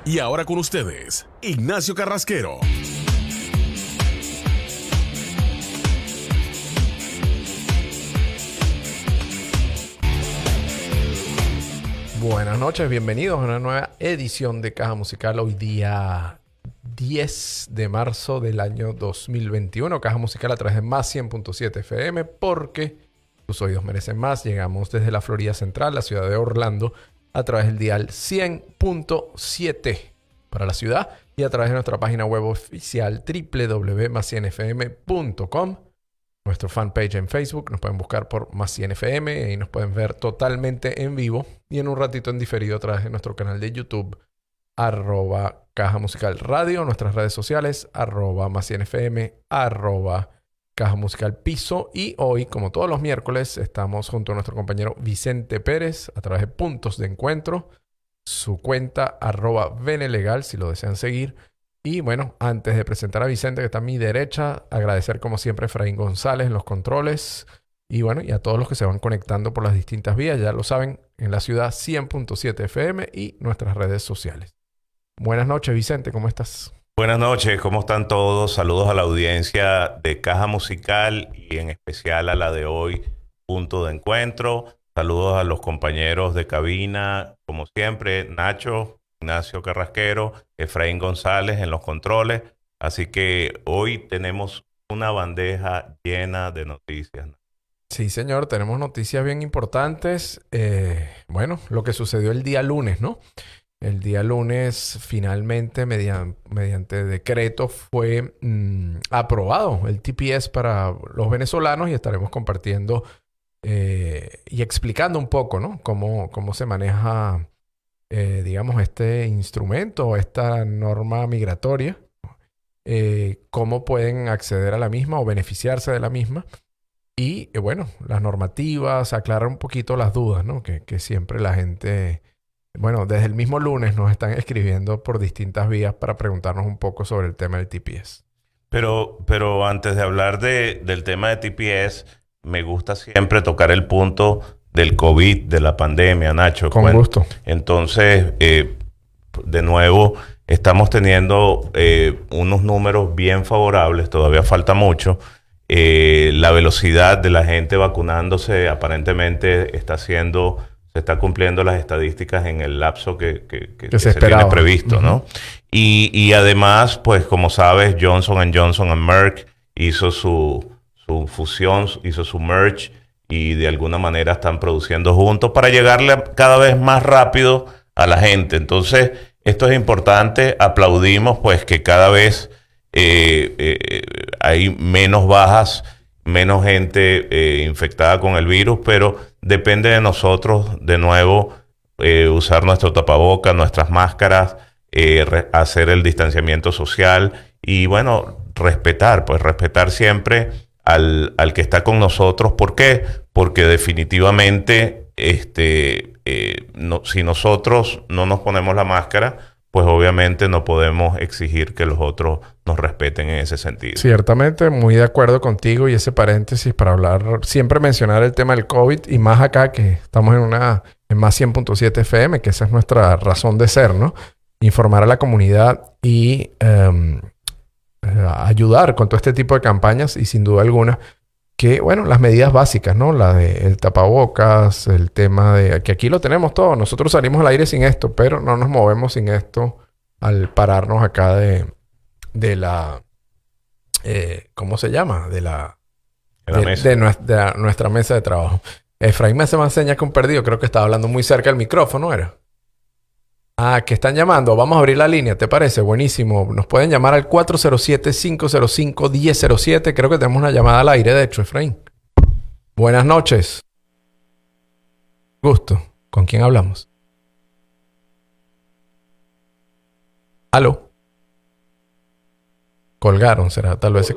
Y ahora con ustedes, Ignacio Carrasquero. Buenas noches, bienvenidos a una nueva edición de Caja Musical. Hoy día 10 de marzo del año 2021. Caja Musical a través de Más 100.7 FM, porque tus oídos merecen más. Llegamos desde la Florida Central, la ciudad de Orlando, a través del dial 100.7 para la ciudad y a través de nuestra página web oficial www.más100fm.com. Nuestro fanpage en Facebook, nos pueden buscar por Más 100 FM y nos pueden ver totalmente en vivo y en un ratito en diferido a través de nuestro canal de YouTube, @Caja Musical Radio, nuestras redes sociales, @Más 100 FM, @Caja Musical Piso. Y hoy, como todos los miércoles, estamos junto a nuestro compañero Vicente Pérez a través de Puntos de Encuentro, su cuenta @Venelegal si lo desean seguir. Y bueno, antes de presentar a Vicente, que está a mi derecha, agradecer como siempre a Efraín González en los controles. Y bueno, y a todos los que se van conectando por las distintas vías, ya lo saben, en la ciudad 100.7 FM y nuestras redes sociales. Buenas noches, Vicente, ¿cómo estás? Buenas noches, ¿cómo están todos? Saludos a la audiencia de Caja Musical y en especial a la de hoy, Punto de Encuentro. Saludos a los compañeros de cabina, como siempre, Nacho, Ignacio Carrasquero, Efraín González en los controles. Así que hoy tenemos una bandeja llena de noticias. Sí, señor, tenemos noticias bien importantes. Bueno, lo que sucedió el día lunes, ¿no? El día lunes finalmente mediante decreto fue aprobado el TPS para los venezolanos y estaremos compartiendo y explicando un poco, ¿no? Cómo se maneja digamos, este instrumento, esta norma migratoria, cómo pueden acceder a la misma o beneficiarse de la misma. Y bueno, las normativas, aclarar un poquito las dudas, ¿no? Que siempre la gente, bueno, desde el mismo lunes nos están escribiendo por distintas vías para preguntarnos un poco sobre el tema del TPS. Pero antes de hablar del tema de TPS, me gusta siempre tocar el punto del COVID, de la pandemia, Nacho. Con gusto. Entonces, de nuevo, estamos teniendo unos números bien favorables. Todavía falta mucho. La velocidad de la gente vacunándose aparentemente se está cumpliendo las estadísticas en el lapso que se tiene previsto, ¿no? Y además, pues como sabes, Johnson & Johnson y Merck hizo su fusión, hizo su merge, y de alguna manera están produciendo juntos para llegarle cada vez más rápido a la gente. Entonces, esto es importante. Aplaudimos pues que cada vez hay menos bajas, menos gente infectada con el virus, pero depende de nosotros, de nuevo, usar nuestro tapaboca, nuestras máscaras, hacer el distanciamiento social y, bueno, respetar siempre al que está con nosotros. ¿Por qué? Porque definitivamente si nosotros no nos ponemos la máscara, pues obviamente no podemos exigir que los otros nos respeten en ese sentido. Ciertamente, muy de acuerdo contigo. Y ese paréntesis para hablar, siempre mencionar el tema del COVID y más acá que estamos en Más 100.7 FM, que esa es nuestra razón de ser, ¿no? Informar a la comunidad y ayudar con todo este tipo de campañas y sin duda alguna que, bueno, las medidas básicas, ¿no? La de el tapabocas, el tema de que aquí lo tenemos todo. Nosotros salimos al aire sin esto, pero no nos movemos sin esto al pararnos acá de la ¿cómo se llama? De nuestra mesa de trabajo. Efraín me hace más señas que un perdido. Creo que estaba hablando muy cerca del micrófono, ¿era? Ah, que están llamando. Vamos a abrir la línea, ¿te parece? Buenísimo. Nos pueden llamar al 407-505-1007. Creo que tenemos una llamada al aire, de hecho, Efraín. Buenas noches. Gusto. ¿Con quién hablamos? ¿Aló? Colgaron, será. Tal vez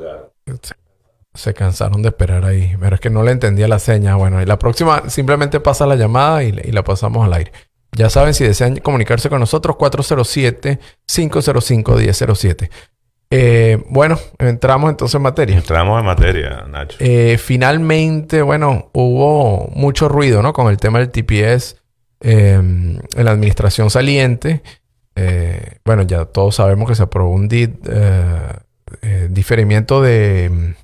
se cansaron de esperar ahí. Pero es que no le entendía la seña. Bueno, y la próxima simplemente pasa la llamada y la pasamos al aire. Ya saben, si desean comunicarse con nosotros, 407-505-1007. Bueno, entramos entonces en materia. Entramos en materia, Nacho. Finalmente, bueno, hubo mucho ruido, ¿no? Con el tema del TPS en la administración saliente. bueno, ya todos sabemos que se aprobó un diferimiento de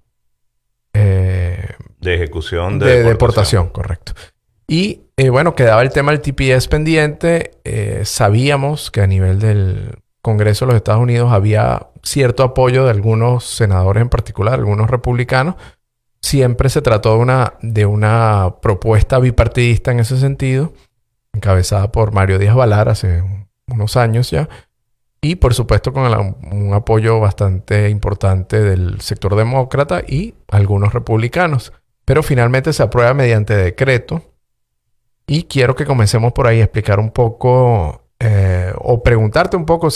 ejecución de deportación, correcto. Y bueno, quedaba el tema del TPS pendiente. Sabíamos que a nivel del Congreso de los Estados Unidos había cierto apoyo de algunos senadores en particular, algunos republicanos. Siempre se trató de una propuesta bipartidista en ese sentido, encabezada por Mario Díaz Balart hace unos años ya. Y por supuesto con un apoyo bastante importante del sector demócrata y algunos republicanos. Pero finalmente se aprueba mediante decreto. Y quiero que comencemos por ahí a explicar un poco o preguntarte un poco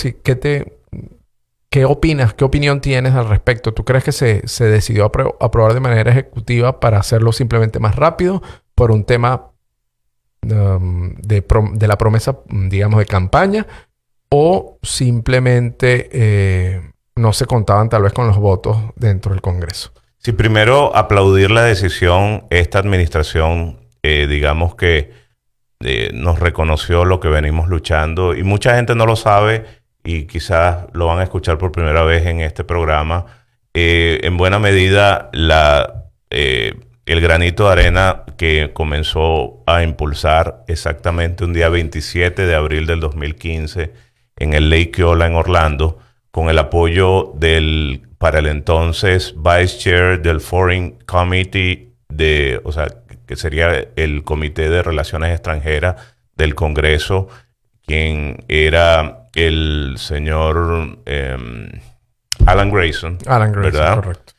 ¿qué opinas? ¿Qué opinión tienes al respecto? ¿Tú crees que se decidió aprobar de manera ejecutiva para hacerlo simplemente más rápido por un tema de la promesa, digamos, de campaña? ¿O simplemente no se contaban tal vez con los votos dentro del Congreso? Sí, primero aplaudir la decisión. Esta administración, digamos que nos reconoció lo que venimos luchando. Y mucha gente no lo sabe y quizás lo van a escuchar por primera vez en este programa. En buena medida, el granito de arena que comenzó a impulsar exactamente un día 27 de abril del 2015 en el Lake Eola en Orlando, con el apoyo para el entonces Vice Chair del Foreign Committee, que sería el Comité de Relaciones Extranjeras del Congreso, quien era el señor Alan Grayson. Alan Grayson, ¿verdad? Correcto.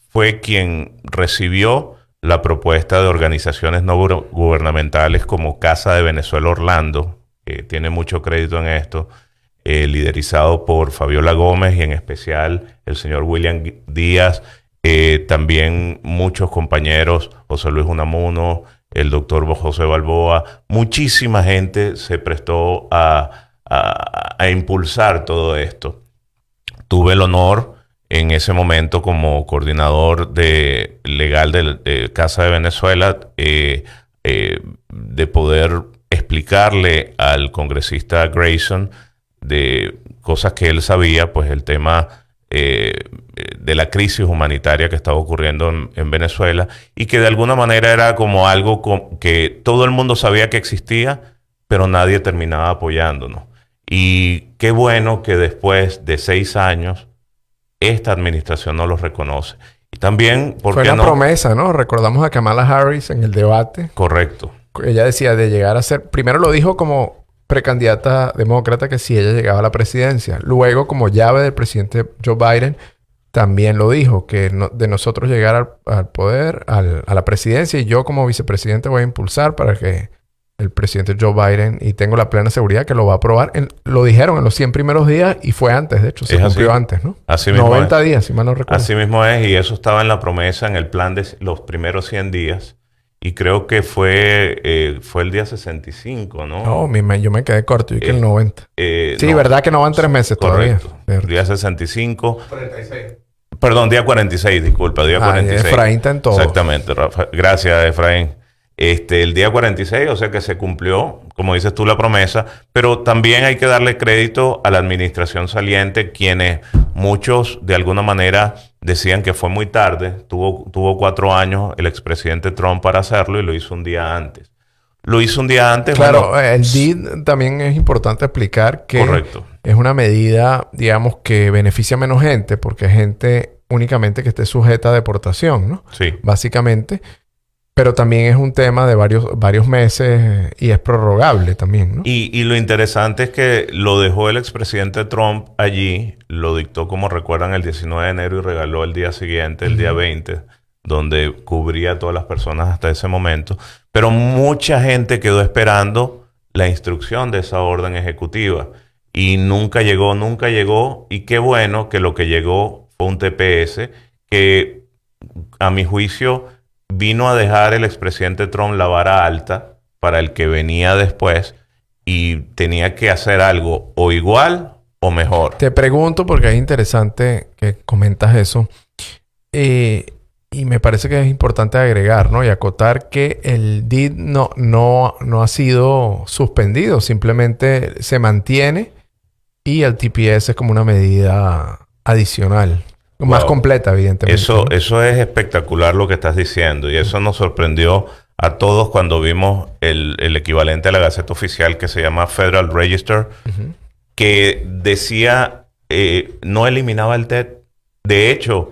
Fue quien recibió la propuesta de organizaciones no gubernamentales como Casa de Venezuela Orlando, que tiene mucho crédito en esto, liderizado por Fabiola Gómez y en especial el señor William Díaz, también muchos compañeros, José Luis Unamuno, el doctor José Balboa, muchísima gente se prestó a impulsar todo esto. Tuve el honor en ese momento como coordinador legal de Casa de Venezuela de poder explicarle al congresista Grayson de cosas que él sabía, pues el tema de la crisis humanitaria que estaba ocurriendo en Venezuela, y que de alguna manera era como algo que todo el mundo sabía que existía, pero nadie terminaba apoyándonos. Y qué bueno que después de 6 años esta administración no los reconoce. Y también, ¿por qué no? Fue una promesa, ¿no? Recordamos a Kamala Harris en el debate. Correcto. Ella decía de llegar a ser... Primero lo dijo como precandidata demócrata, que si ella llegaba a la presidencia. Luego, como llave del presidente Joe Biden, también lo dijo, que de nosotros llegar al poder, a la presidencia, y yo como vicepresidente voy a impulsar para que el presidente Joe Biden, y tengo la plena seguridad que lo va a aprobar. Lo dijeron en los 100 primeros días y fue antes, de hecho, se cumplió antes, ¿no? Así mismo 90 días, si mal no recuerdo. Así mismo es, y eso estaba en la promesa, en el plan de los primeros 100 días. Y creo que fue el día 65, ¿no? No, yo me quedé corto. Yo que el 90. Sí, no, verdad que no van 3 meses correcto. Todavía. Día 65. 46. Perdón, día 46, disculpa. Día 46. Efraín está en todo. Exactamente, Rafa. Gracias, Efraín. El día 46, o sea que se cumplió, como dices tú, la promesa. Pero también hay que darle crédito a la administración saliente, quienes muchos, de alguna manera, decían que fue muy tarde. Tuvo 4 años el expresidente Trump para hacerlo y lo hizo un día antes. Lo hizo un día antes. Claro, bueno, el DID también es importante explicar que correcto. Es una medida, digamos, que beneficia a menos gente, porque es gente únicamente que esté sujeta a deportación, ¿no? Sí. Básicamente. Pero también es un tema de varios meses y es prorrogable también, ¿no? Y lo interesante es que lo dejó el expresidente Trump allí, lo dictó, como recuerdan, el 19 de enero y regaló el día siguiente, el día 20, donde cubría a todas las personas hasta ese momento. Pero mucha gente quedó esperando la instrucción de esa orden ejecutiva y nunca llegó. Y qué bueno que lo que llegó fue un TPS que, a mi juicio, vino a dejar el expresidente Trump la vara alta para el que venía después y tenía que hacer algo o igual o mejor. Te pregunto, porque es interesante que comentas eso. Y Y me parece que es importante agregar, ¿no? Y acotar que el DID no ha sido suspendido. Simplemente se mantiene y el TPS es como una medida adicional. Más completa, evidentemente. Eso es espectacular lo que estás diciendo. Y eso nos sorprendió a todos cuando vimos el equivalente a la Gaceta Oficial que se llama Federal Register, que decía, no eliminaba el DET. De hecho,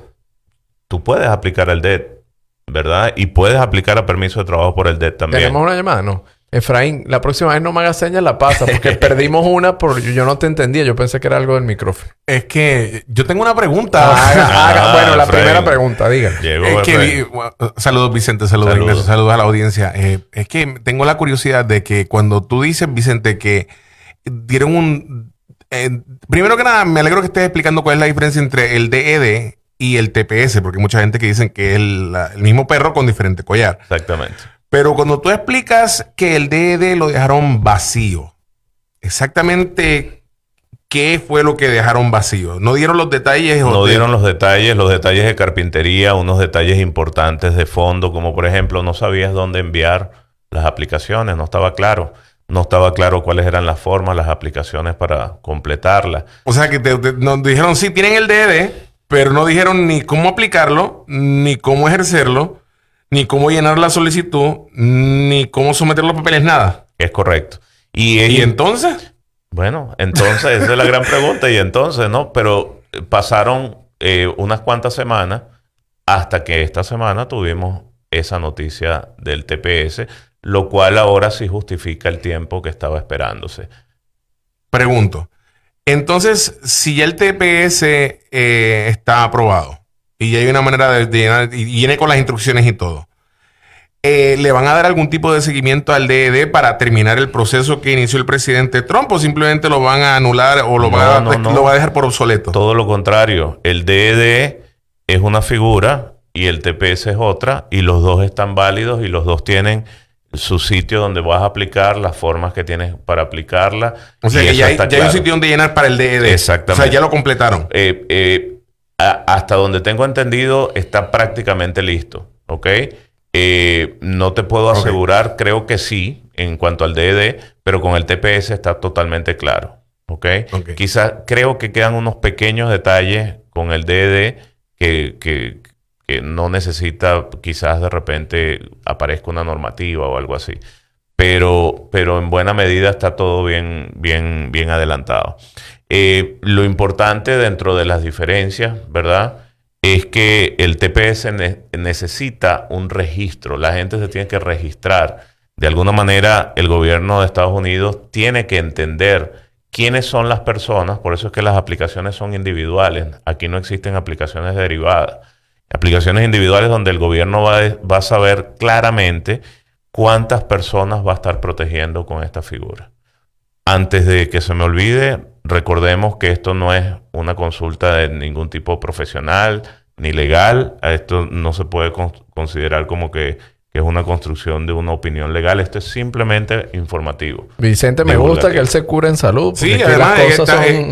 tú puedes aplicar el DET, ¿verdad? Y puedes aplicar a permiso de trabajo por el DET también. ¿Tenemos una llamada? No. Efraín, la próxima vez no me hagas señas, la pasa, porque perdimos una yo no te entendía. Yo pensé que era algo del micrófono. Es que yo tengo una pregunta. Bueno, la Efraín. primera pregunta, diga. Saludos, Vicente. Saludos, Ignacio. Saludos a la audiencia. Es que tengo la curiosidad de que cuando tú dices, Vicente, que dieron un... primero que nada, me alegro que estés explicando cuál es la diferencia entre el DED y el TPS, porque hay mucha gente que dicen que es el mismo perro con diferente collar. Exactamente. Pero cuando tú explicas que el DED lo dejaron vacío, exactamente qué fue lo que dejaron vacío. ¿No dieron los detalles? No dieron los detalles de carpintería, unos detalles importantes de fondo, como por ejemplo, no sabías dónde enviar las aplicaciones, no estaba claro. No estaba claro cuáles eran las formas, las aplicaciones para completarlas. O sea, que nos dijeron, sí, tienen el DED, pero no dijeron ni cómo aplicarlo, ni cómo ejercerlo, ni cómo llenar la solicitud, ni cómo someter los papeles, nada. Es correcto. ¿Y entonces? Bueno, entonces, esa es la gran pregunta. Y entonces, ¿no? Pero pasaron unas cuantas semanas hasta que esta semana tuvimos esa noticia del TPS, lo cual ahora sí justifica el tiempo que estaba esperándose. Pregunto. Entonces, si ya el TPS está aprobado y ya hay una manera de llenar y viene con las instrucciones y todo, ¿le van a dar algún tipo de seguimiento al DED para terminar el proceso que inició el presidente Trump o simplemente lo van a anular o lo va a dejar por obsoleto? Todo lo contrario. El DED es una figura y el TPS es otra, y los dos están válidos y los dos tienen su sitio donde vas a aplicar, las formas que tienes para aplicarla. O sea, que ya hay un sitio donde llenar para el DED. Exactamente. O sea, ya lo completaron. Hasta donde tengo entendido, está prácticamente listo. ¿Ok? No te puedo asegurar, creo que sí, en cuanto al DED, pero con el TPS está totalmente claro. ¿Ok? Quizás creo que quedan unos pequeños detalles con el DED que no necesita, quizás de repente aparezca una normativa o algo así. Pero en buena medida está todo bien adelantado. Lo importante dentro de las diferencias, ¿verdad?, es que el TPS necesita un registro. La gente se tiene que registrar. De alguna manera, el gobierno de Estados Unidos tiene que entender quiénes son las personas. Por eso es que las aplicaciones son individuales. Aquí no existen aplicaciones derivadas. Aplicaciones individuales donde el gobierno va a saber claramente cuántas personas va a estar protegiendo con esta figura. Antes de que se me olvide, recordemos que esto no es una consulta de ningún tipo profesional ni legal. Esto no se puede considerar como que es una construcción de una opinión legal. Esto es simplemente informativo. Vicente, me gusta que él se cure en salud. Sí, además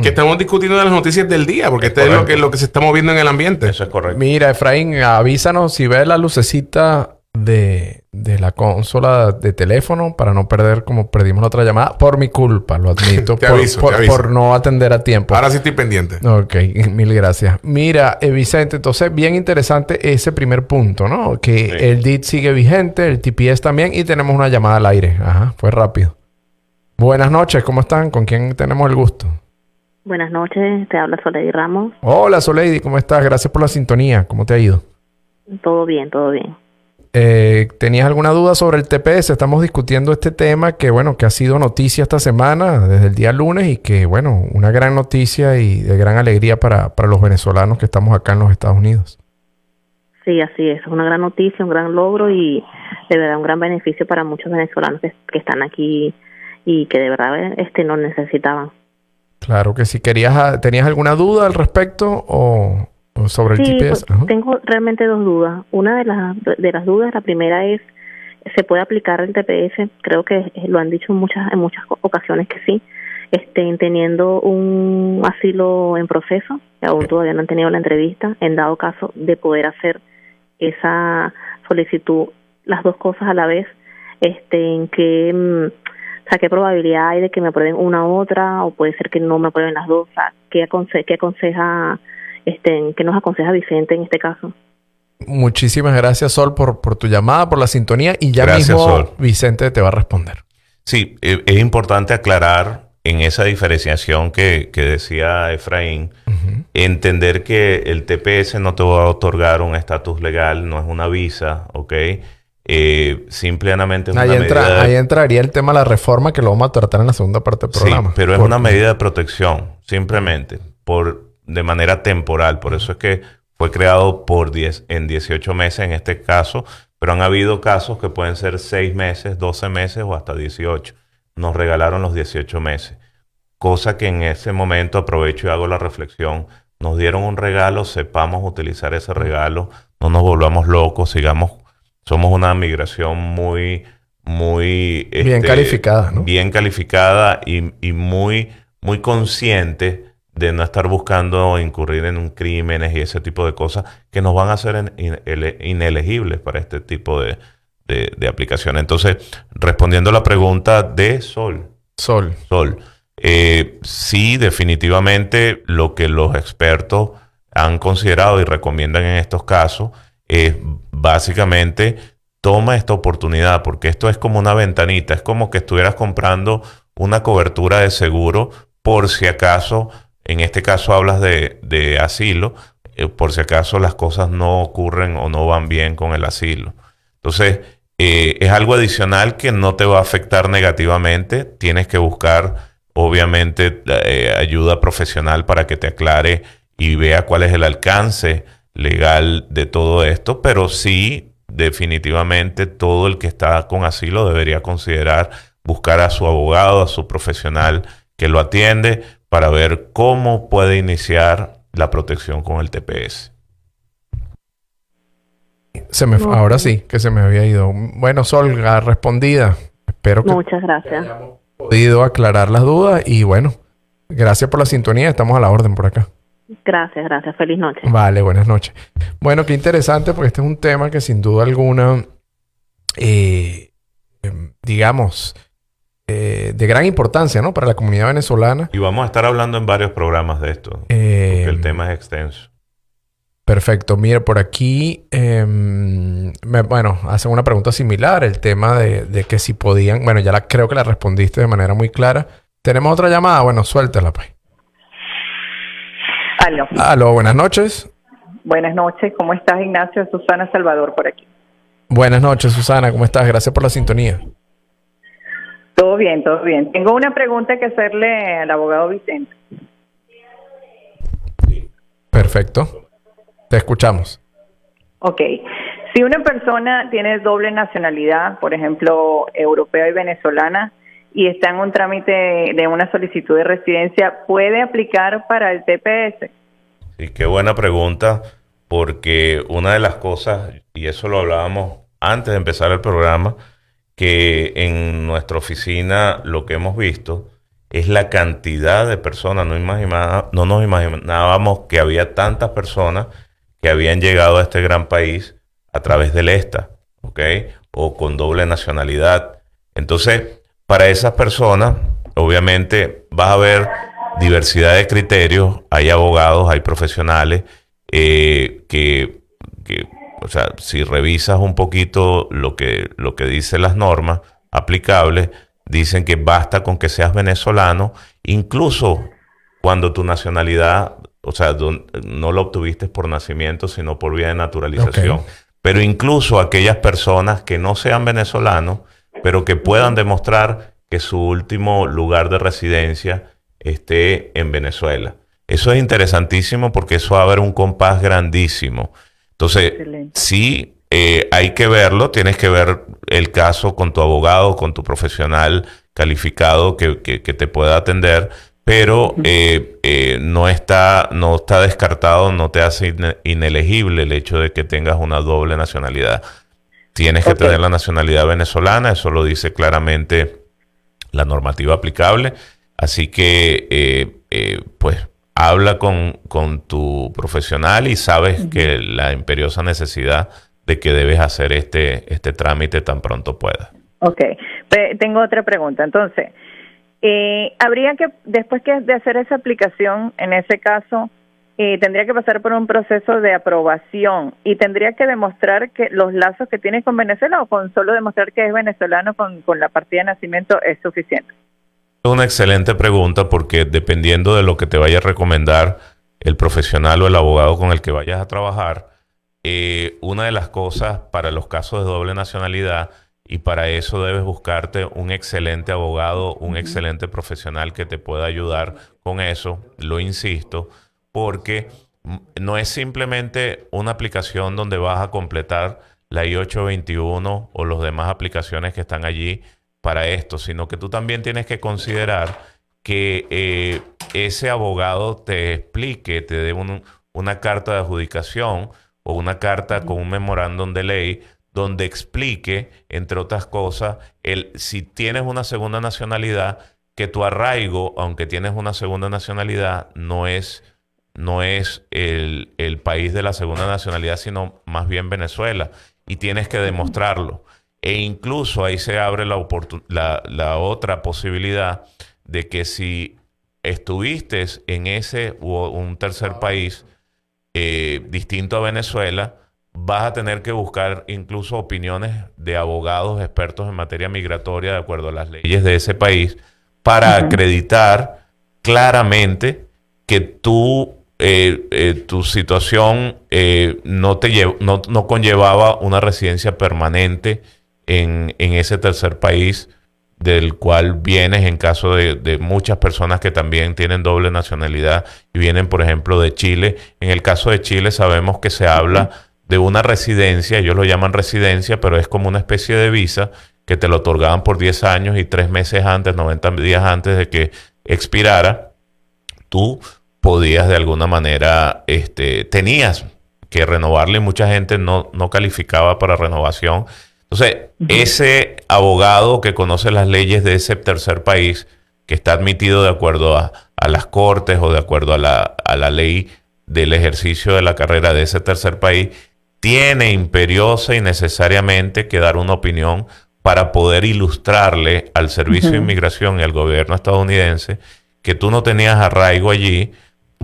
que estamos discutiendo de las noticias del día, porque esto es lo que se está moviendo en el ambiente. Eso es correcto. Mira, Efraín, avísanos si ves la lucecita de la consola de teléfono para no perder como perdimos la otra llamada. Por mi culpa, lo admito. Te aviso. Por no atender a tiempo. Ahora sí estoy pendiente. Ok, mil gracias. Mira, Vicente, entonces bien interesante ese primer punto, ¿no? Que sí, el DID sigue vigente, el TPS también, y tenemos una llamada al aire. Ajá, fue rápido. Buenas noches, ¿cómo están? ¿Con quién tenemos el gusto? Buenas noches, te habla Soleidy Ramos. Hola, Soleidy, ¿cómo estás? Gracias por la sintonía. ¿Cómo te ha ido? Todo bien, todo bien. ¿Tenías alguna duda sobre el TPS? Estamos discutiendo este tema que, bueno, que ha sido noticia esta semana, desde el día lunes, y que, bueno, una gran noticia y de gran alegría para los venezolanos que estamos acá en los Estados Unidos. Sí, así es. Es una gran noticia, un gran logro y de verdad un gran beneficio para muchos venezolanos que están aquí y que de verdad lo necesitaban. Claro que sí. ¿Tenías alguna duda al respecto o sobre el TPS? Pues, tengo realmente dos dudas. Una de las dudas, la primera es, ¿se puede aplicar el TPS? Creo que lo han dicho en muchas ocasiones que sí. Teniendo un asilo en proceso, aún todavía no han tenido la entrevista, en dado caso de poder hacer esa solicitud las dos cosas a la vez, en qué, o sea, qué probabilidad hay de que me aprueben una u otra, o puede ser que no me aprueben las dos. O sea, qué aconseja, qué nos aconseja Vicente en este caso. Muchísimas gracias, Sol, por tu llamada, por la sintonía, y ya Gracias, mismo Sol. Vicente te va a responder. Sí, es importante aclarar en esa diferenciación que decía Efraín, entender que el TPS no te va a otorgar un estatus legal, no es una visa, ¿ok? Simplemente es una medida Ahí entraría el tema de la reforma, que lo vamos a tratar en la segunda parte del programa. Sí, pero es una medida de protección, simplemente, de manera temporal. Por eso es que fue creado en 18 meses en este caso, pero han habido casos que pueden ser 6 meses, 12 meses o hasta 18. Nos regalaron los 18 meses. Cosa que en ese momento, aprovecho y hago la reflexión, nos dieron un regalo, sepamos utilizar ese regalo, no nos volvamos locos, somos una migración muy bien calificada, ¿no? Bien calificada y muy consciente de no estar buscando incurrir en crímenes y ese tipo de cosas que nos van a hacer inelegibles para este tipo de aplicaciones. Entonces, respondiendo a la pregunta de Sol. Sí, definitivamente lo que los expertos han considerado y recomiendan en estos casos es básicamente toma esta oportunidad, porque esto es como una ventanita, es como que estuvieras comprando una cobertura de seguro por si acaso, en este caso hablas de asilo, por si acaso las cosas no ocurren o no van bien con el asilo. Entonces, es algo adicional que no te va a afectar negativamente, tienes que buscar obviamente ayuda profesional para que te aclare y vea cuál es el alcance legal de todo esto, pero sí, definitivamente todo el que está con asilo debería considerar buscar a su abogado, a su profesional que lo atiende para ver cómo puede iniciar la protección con el TPS. Ahora sí, que se me había ido. Bueno, Sol, respondida. Espero que Muchas gracias. hayamos podido aclarar las dudas y bueno, gracias por la sintonía. Estamos a la orden por acá. Gracias. Feliz noche. Vale, buenas noches. Bueno, qué interesante porque este es un tema que sin duda alguna, digamos, de gran importancia, ¿no? Para la comunidad venezolana. Y vamos a estar hablando en varios programas de esto, porque el tema es extenso. Perfecto. Mira, por aquí, hacen una pregunta similar, el tema de que si podían, bueno, creo que la respondiste de manera muy clara. ¿Tenemos otra llamada? Bueno, suéltala, pues. Aló, buenas noches. Buenas noches, ¿cómo estás, Ignacio? Susana Salvador por aquí. Buenas noches, Susana, ¿cómo estás? Gracias por la sintonía. Todo bien. Tengo una pregunta que hacerle al abogado Vicente. Perfecto. Te escuchamos. Ok. Si una persona tiene doble nacionalidad, por ejemplo, europea y venezolana, y está en un trámite de una solicitud de residencia, ¿puede aplicar para el TPS? Sí, qué buena pregunta, porque una de las cosas, y eso lo hablábamos antes de empezar el programa, que en nuestra oficina lo que hemos visto es la cantidad de personas. No nos imaginábamos que había tantas personas que habían llegado a este gran país a través del ESTA, ¿ok? O con doble nacionalidad. Entonces, para esas personas, obviamente, vas a ver diversidad de criterios. Hay abogados, hay profesionales o sea, si revisas un poquito lo que dicen las normas aplicables, dicen que basta con que seas venezolano, incluso cuando tu nacionalidad, o sea, no lo obtuviste por nacimiento, sino por vía de naturalización. Okay. Pero incluso aquellas personas que no sean venezolanos, pero que puedan demostrar que su último lugar de residencia esté en Venezuela. Eso es interesantísimo porque eso va a haber un compás grandísimo. Entonces, excelente. Sí, hay que verlo, tienes que ver el caso con tu abogado, con tu profesional calificado que te pueda atender, pero no está descartado, no te hace inelegible el hecho de que tengas una doble nacionalidad. Tienes que tener la nacionalidad venezolana, eso lo dice claramente la normativa aplicable, así que pues habla con tu profesional y sabes que la imperiosa necesidad de que debes hacer este trámite tan pronto puedas. Ok, tengo otra pregunta. Entonces, habría que, después de hacer esa aplicación, en ese caso, tendría que pasar por un proceso de aprobación y tendría que demostrar que los lazos que tiene con Venezuela, o con solo demostrar que es venezolano con la partida de nacimiento es suficiente. Es una excelente pregunta, porque dependiendo de lo que te vaya a recomendar el profesional o el abogado con el que vayas a trabajar, una de las cosas para los casos de doble nacionalidad, y para eso debes buscarte un excelente abogado, un excelente profesional que te pueda ayudar con eso, lo insisto, porque no es simplemente una aplicación donde vas a completar la I-821 o las demás aplicaciones que están allí para esto, sino que tú también tienes que considerar que ese abogado te explique, te dé una carta de adjudicación o una carta con un memorándum de ley donde explique, entre otras cosas, si tienes una segunda nacionalidad, que tu arraigo, aunque tienes una segunda nacionalidad, no es el país de la segunda nacionalidad, sino más bien Venezuela, y tienes que demostrarlo. E incluso ahí se abre la otra posibilidad de que si estuviste en ese u un tercer país distinto a Venezuela, vas a tener que buscar incluso opiniones de abogados expertos en materia migratoria de acuerdo a las leyes de ese país para acreditar claramente que tu situación no conllevaba una residencia permanente en ese tercer país del cual vienes, en caso de muchas personas que también tienen doble nacionalidad y vienen, por ejemplo, de Chile. En el caso de Chile sabemos que se habla de una residencia, ellos lo llaman residencia, pero es como una especie de visa que te lo otorgaban por 10 años y 3 meses antes, 90 días antes de que expirara, tú podías de alguna manera, tenías que renovarle, y mucha gente no calificaba para renovación. Entonces, ese abogado que conoce las leyes de ese tercer país, que está admitido de acuerdo a las cortes o de acuerdo a la ley del ejercicio de la carrera de ese tercer país, tiene imperiosa y necesariamente que dar una opinión para poder ilustrarle al Servicio de Inmigración y al gobierno estadounidense que tú no tenías arraigo allí,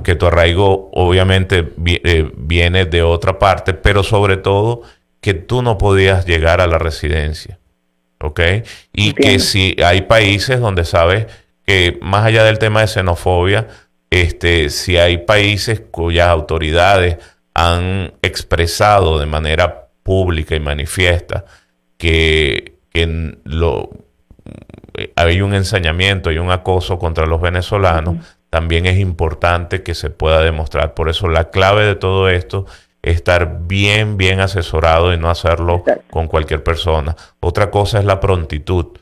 que tu arraigo obviamente viene de otra parte, pero sobre todo que tú no podías llegar a la residencia, ¿ok? Y que si hay países donde sabes que más allá del tema de xenofobia, si hay países cuyas autoridades han expresado de manera pública y manifiesta que hay un ensañamiento y un acoso contra los venezolanos, también es importante que se pueda demostrar. Por eso la clave de todo esto es estar bien asesorado y no hacerlo con cualquier persona. Otra cosa es la prontitud.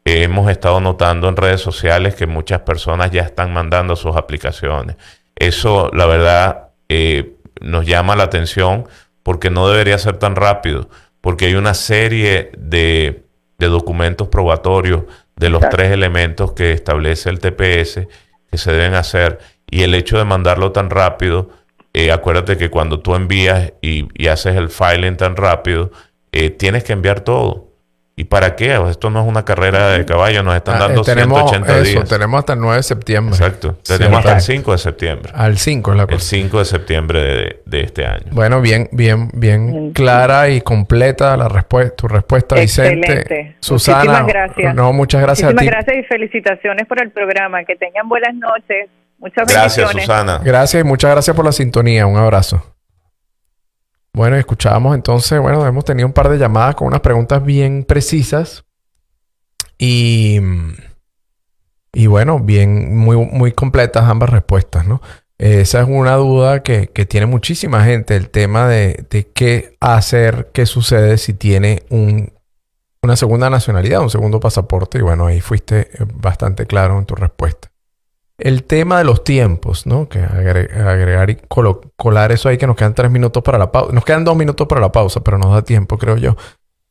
Hemos estado notando en redes sociales que muchas personas ya están mandando sus aplicaciones. Eso, la verdad, nos llama la atención, porque no debería ser tan rápido, porque hay una serie de documentos probatorios de los 3 elementos que establece el TPS que se deben hacer, y el hecho de mandarlo tan rápido, acuérdate que cuando tú envías y haces el filing tan rápido, tienes que enviar todo. ¿Y para qué? Esto no es una carrera de caballo, nos están dando 180 días. Tenemos hasta el 9 de septiembre. Exacto. Tenemos hasta el 5 de septiembre. Al 5 es la cosa. El 5 de septiembre de este año. Bueno, bien clara y completa tu respuesta, Excelente. Vicente. Susana. Muchísimas gracias. No, muchas gracias a ti. Muchísimas gracias y felicitaciones por el programa. Que tengan buenas noches. Muchas Gracias, bendiciones. Susana. Gracias y muchas gracias por la sintonía. Un abrazo. Bueno, escuchábamos entonces, hemos tenido un par de llamadas con unas preguntas bien precisas y bueno, muy completas ambas respuestas, ¿no? Esa es una duda que tiene muchísima gente, el tema de qué hacer, qué sucede si tiene una segunda nacionalidad, un segundo pasaporte, y bueno, ahí fuiste bastante claro en tu respuesta. El tema de los tiempos, ¿no? Que agregar y colar eso ahí, que nos quedan 3 minutos para la pausa. Nos quedan 2 minutos para la pausa, pero nos da tiempo, creo yo.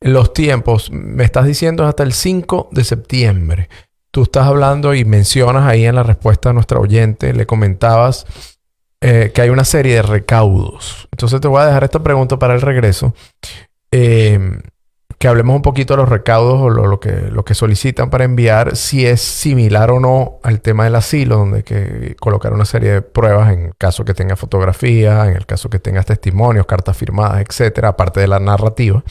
Los tiempos, me estás diciendo, es hasta el 5 de septiembre. Tú estás hablando y mencionas ahí en la respuesta a nuestra oyente, le comentabas que hay una serie de recaudos. Entonces te voy a dejar esta pregunta para el regreso. que hablemos un poquito de los recaudos o lo que solicitan para enviar, si es similar o no al tema del asilo, donde hay que colocar una serie de pruebas en el caso que tenga fotografía, en el caso que tengas testimonios, cartas firmadas, etcétera, aparte de la narrativa.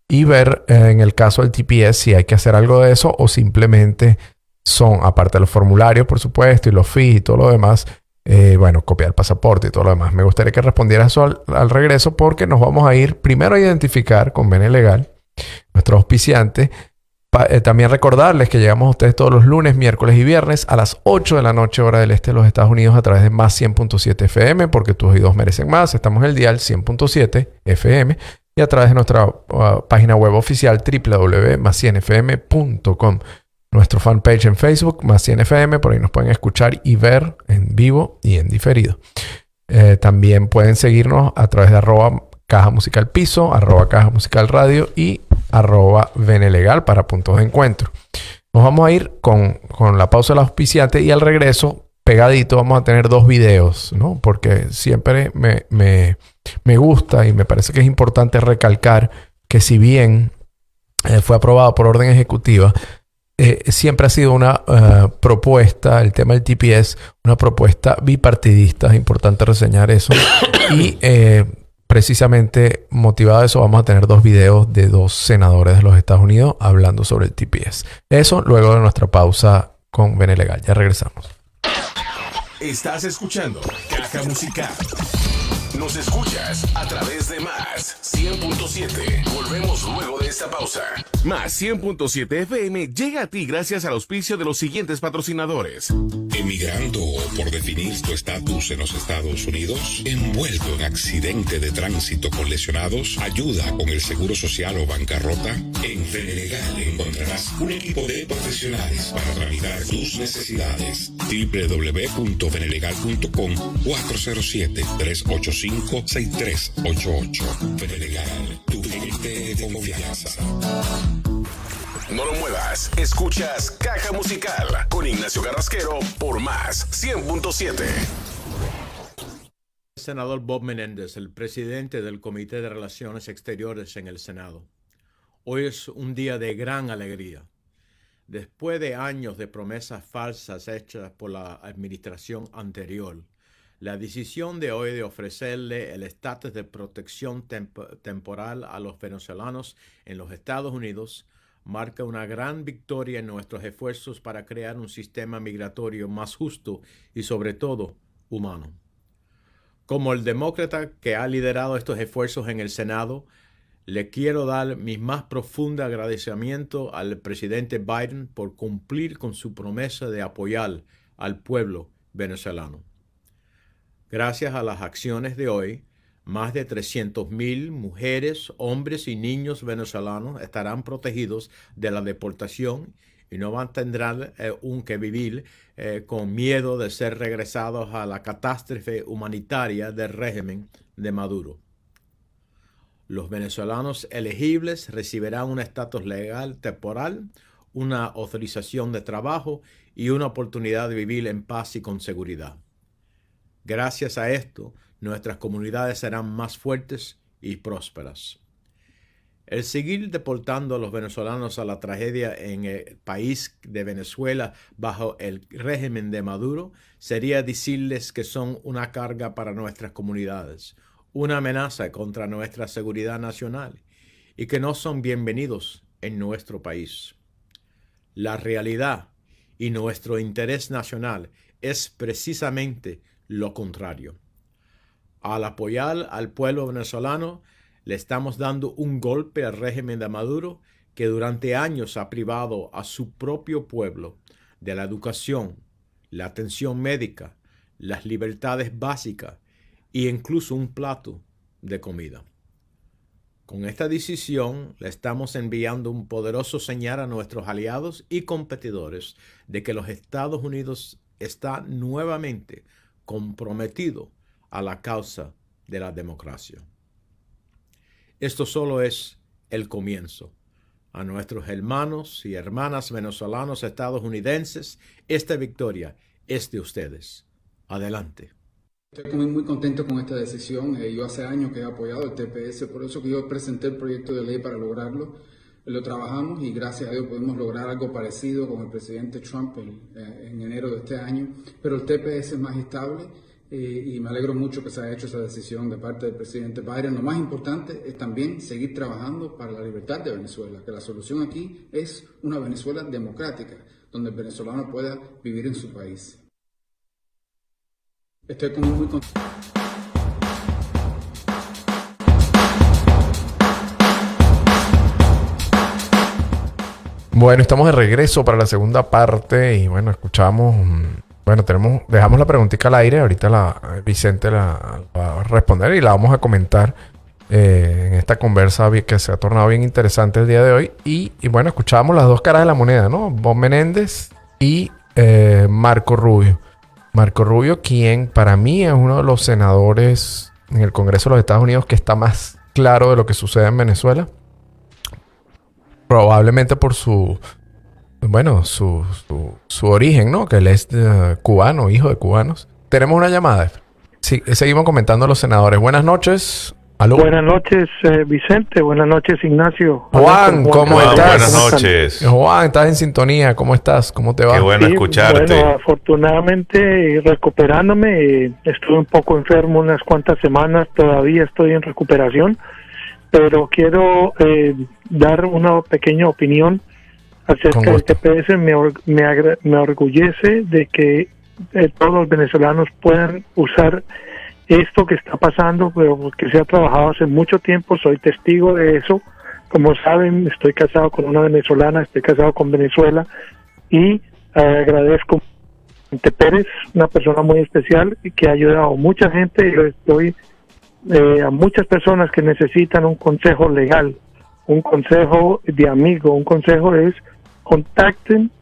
Y ver en el caso del TPS si hay que hacer algo de eso o simplemente son, aparte de los formularios, por supuesto, y los fees y todo lo demás, copiar pasaporte y todo lo demás. Me gustaría que respondieras eso al regreso, porque nos vamos a ir primero a identificar con Bene Legal, nuestro auspiciante. También recordarles que llegamos a ustedes todos los lunes, miércoles y viernes a las 8 de la noche, hora del este de los Estados Unidos, a través de más 100.7 FM, porque tus oídos merecen más. Estamos en el dial 100.7 FM y a través de nuestra página web oficial www.más100fm.com. Nuestro fanpage en Facebook, Más 100 FM, por ahí nos pueden escuchar y ver en vivo y en diferido. También pueden seguirnos a través de @Caja Musical Piso, @Caja Musical Radio y @Benelegal para puntos de encuentro. Nos vamos a ir con la pausa del auspiciante y al regreso, pegadito, vamos a tener 2 videos, ¿no? Porque siempre me gusta y me parece que es importante recalcar que si bien fue aprobado por orden ejecutiva, siempre ha sido una propuesta, el tema del TPS, una propuesta bipartidista. Es importante reseñar eso. Y precisamente motivado de eso, vamos a tener 2 videos de 2 senadores de los Estados Unidos hablando sobre el TPS. Eso luego de nuestra pausa con Bene Legal. Ya regresamos. Estás escuchando Caja Musical. Nos escuchas a través de Más 100.7. Volvemos luego de esta pausa. Más 100.7 FM llega a ti gracias al auspicio de los siguientes patrocinadores. Emigrando o por definir tu estatus en los Estados Unidos, envuelto en accidente de tránsito con lesionados, ayuda con el seguro social o bancarrota. En Benelegal encontrarás un equipo de profesionales para tramitar tus necesidades. www.benelegal.com 407-385-6388. Benelegal, tu gente de confianza. No lo muevas. Escuchas Caja Musical con Ignacio Carrasquero por Más 100.7. Senador Bob Menéndez, el presidente del Comité de Relaciones Exteriores en el Senado. Hoy es un día de gran alegría. Después de años de promesas falsas hechas por la administración anterior, la decisión de hoy de ofrecerle el estatus de protección temporal a los venezolanos en los Estados Unidos marca una gran victoria en nuestros esfuerzos para crear un sistema migratorio más justo y, sobre todo, humano. Como el demócrata que ha liderado estos esfuerzos en el Senado, le quiero dar mi más profundo agradecimiento al presidente Biden por cumplir con su promesa de apoyar al pueblo venezolano. Gracias a las acciones de hoy, más de 300,000 mujeres, hombres y niños venezolanos estarán protegidos de la deportación y no tendrán que vivir con miedo de ser regresados a la catástrofe humanitaria del régimen de Maduro. Los venezolanos elegibles recibirán un estatus legal temporal, una autorización de trabajo y una oportunidad de vivir en paz y con seguridad. Gracias a esto, nuestras comunidades serán más fuertes y prósperas. El seguir deportando a los venezolanos a la tragedia en el país de Venezuela bajo el régimen de Maduro sería decirles que son una carga para nuestras comunidades, una amenaza contra nuestra seguridad nacional y que no son bienvenidos en nuestro país. La realidad y nuestro interés nacional es precisamente lo contrario. Al apoyar al pueblo venezolano, le estamos dando un golpe al régimen de Maduro que durante años ha privado a su propio pueblo de la educación, la atención médica, las libertades básicas e incluso un plato de comida. Con esta decisión le estamos enviando un poderoso señal a nuestros aliados y competidores de que los Estados Unidos está nuevamente comprometido a la causa de la democracia. Esto solo es el comienzo. A nuestros hermanos y hermanas venezolanos estadounidenses, esta victoria es de ustedes. Adelante. Estoy muy contento con esta decisión. Yo hace años que he apoyado el TPS, por eso que yo presenté el proyecto de ley para lograrlo. Lo trabajamos y gracias a Dios pudimos lograr algo parecido con el presidente Trump en enero de este año. Pero el TPS es más estable y me alegro mucho que se haya hecho esa decisión de parte del presidente Biden. Lo más importante es también seguir trabajando para la libertad de Venezuela, que la solución aquí es una Venezuela democrática, donde el venezolano pueda vivir en su país. Estoy muy contento. Bueno, estamos de regreso para la segunda parte y bueno, escuchamos, bueno, dejamos la preguntita al aire, ahorita Vicente la va a responder y la vamos a comentar en esta conversa que se ha tornado bien interesante el día de hoy y bueno, escuchábamos las dos caras de la moneda, ¿no? Bob Menéndez y Marco Rubio. Marco Rubio, quien para mí es uno de los senadores en el Congreso de los Estados Unidos que está más claro de lo que sucede en Venezuela. Probablemente por su origen, ¿no? Que él es cubano, hijo de cubanos. Tenemos una llamada. Sí, seguimos comentando a los senadores. Buenas noches. ¿Aló? Buenas noches, Vicente. Buenas noches, Ignacio. Juan, ¿cómo estás? Buenas noches. Juan, estás en sintonía. ¿Cómo estás? ¿Cómo te va? Qué bueno escucharte. Bueno, afortunadamente recuperándome. Estuve un poco enfermo unas cuantas semanas. Todavía estoy en recuperación. Pero quiero dar una pequeña opinión acerca del TPS. Me orgullece de que todos los venezolanos puedan usar esto que está pasando, pero que se ha trabajado hace mucho tiempo. Soy testigo de eso. Como saben, estoy casado con una venezolana, estoy casado con Venezuela y agradezco a Vicente Pérez, una persona muy especial y que ha ayudado a mucha gente y estoy a muchas personas que necesitan un consejo legal, un consejo de amigo. Un consejo es contacten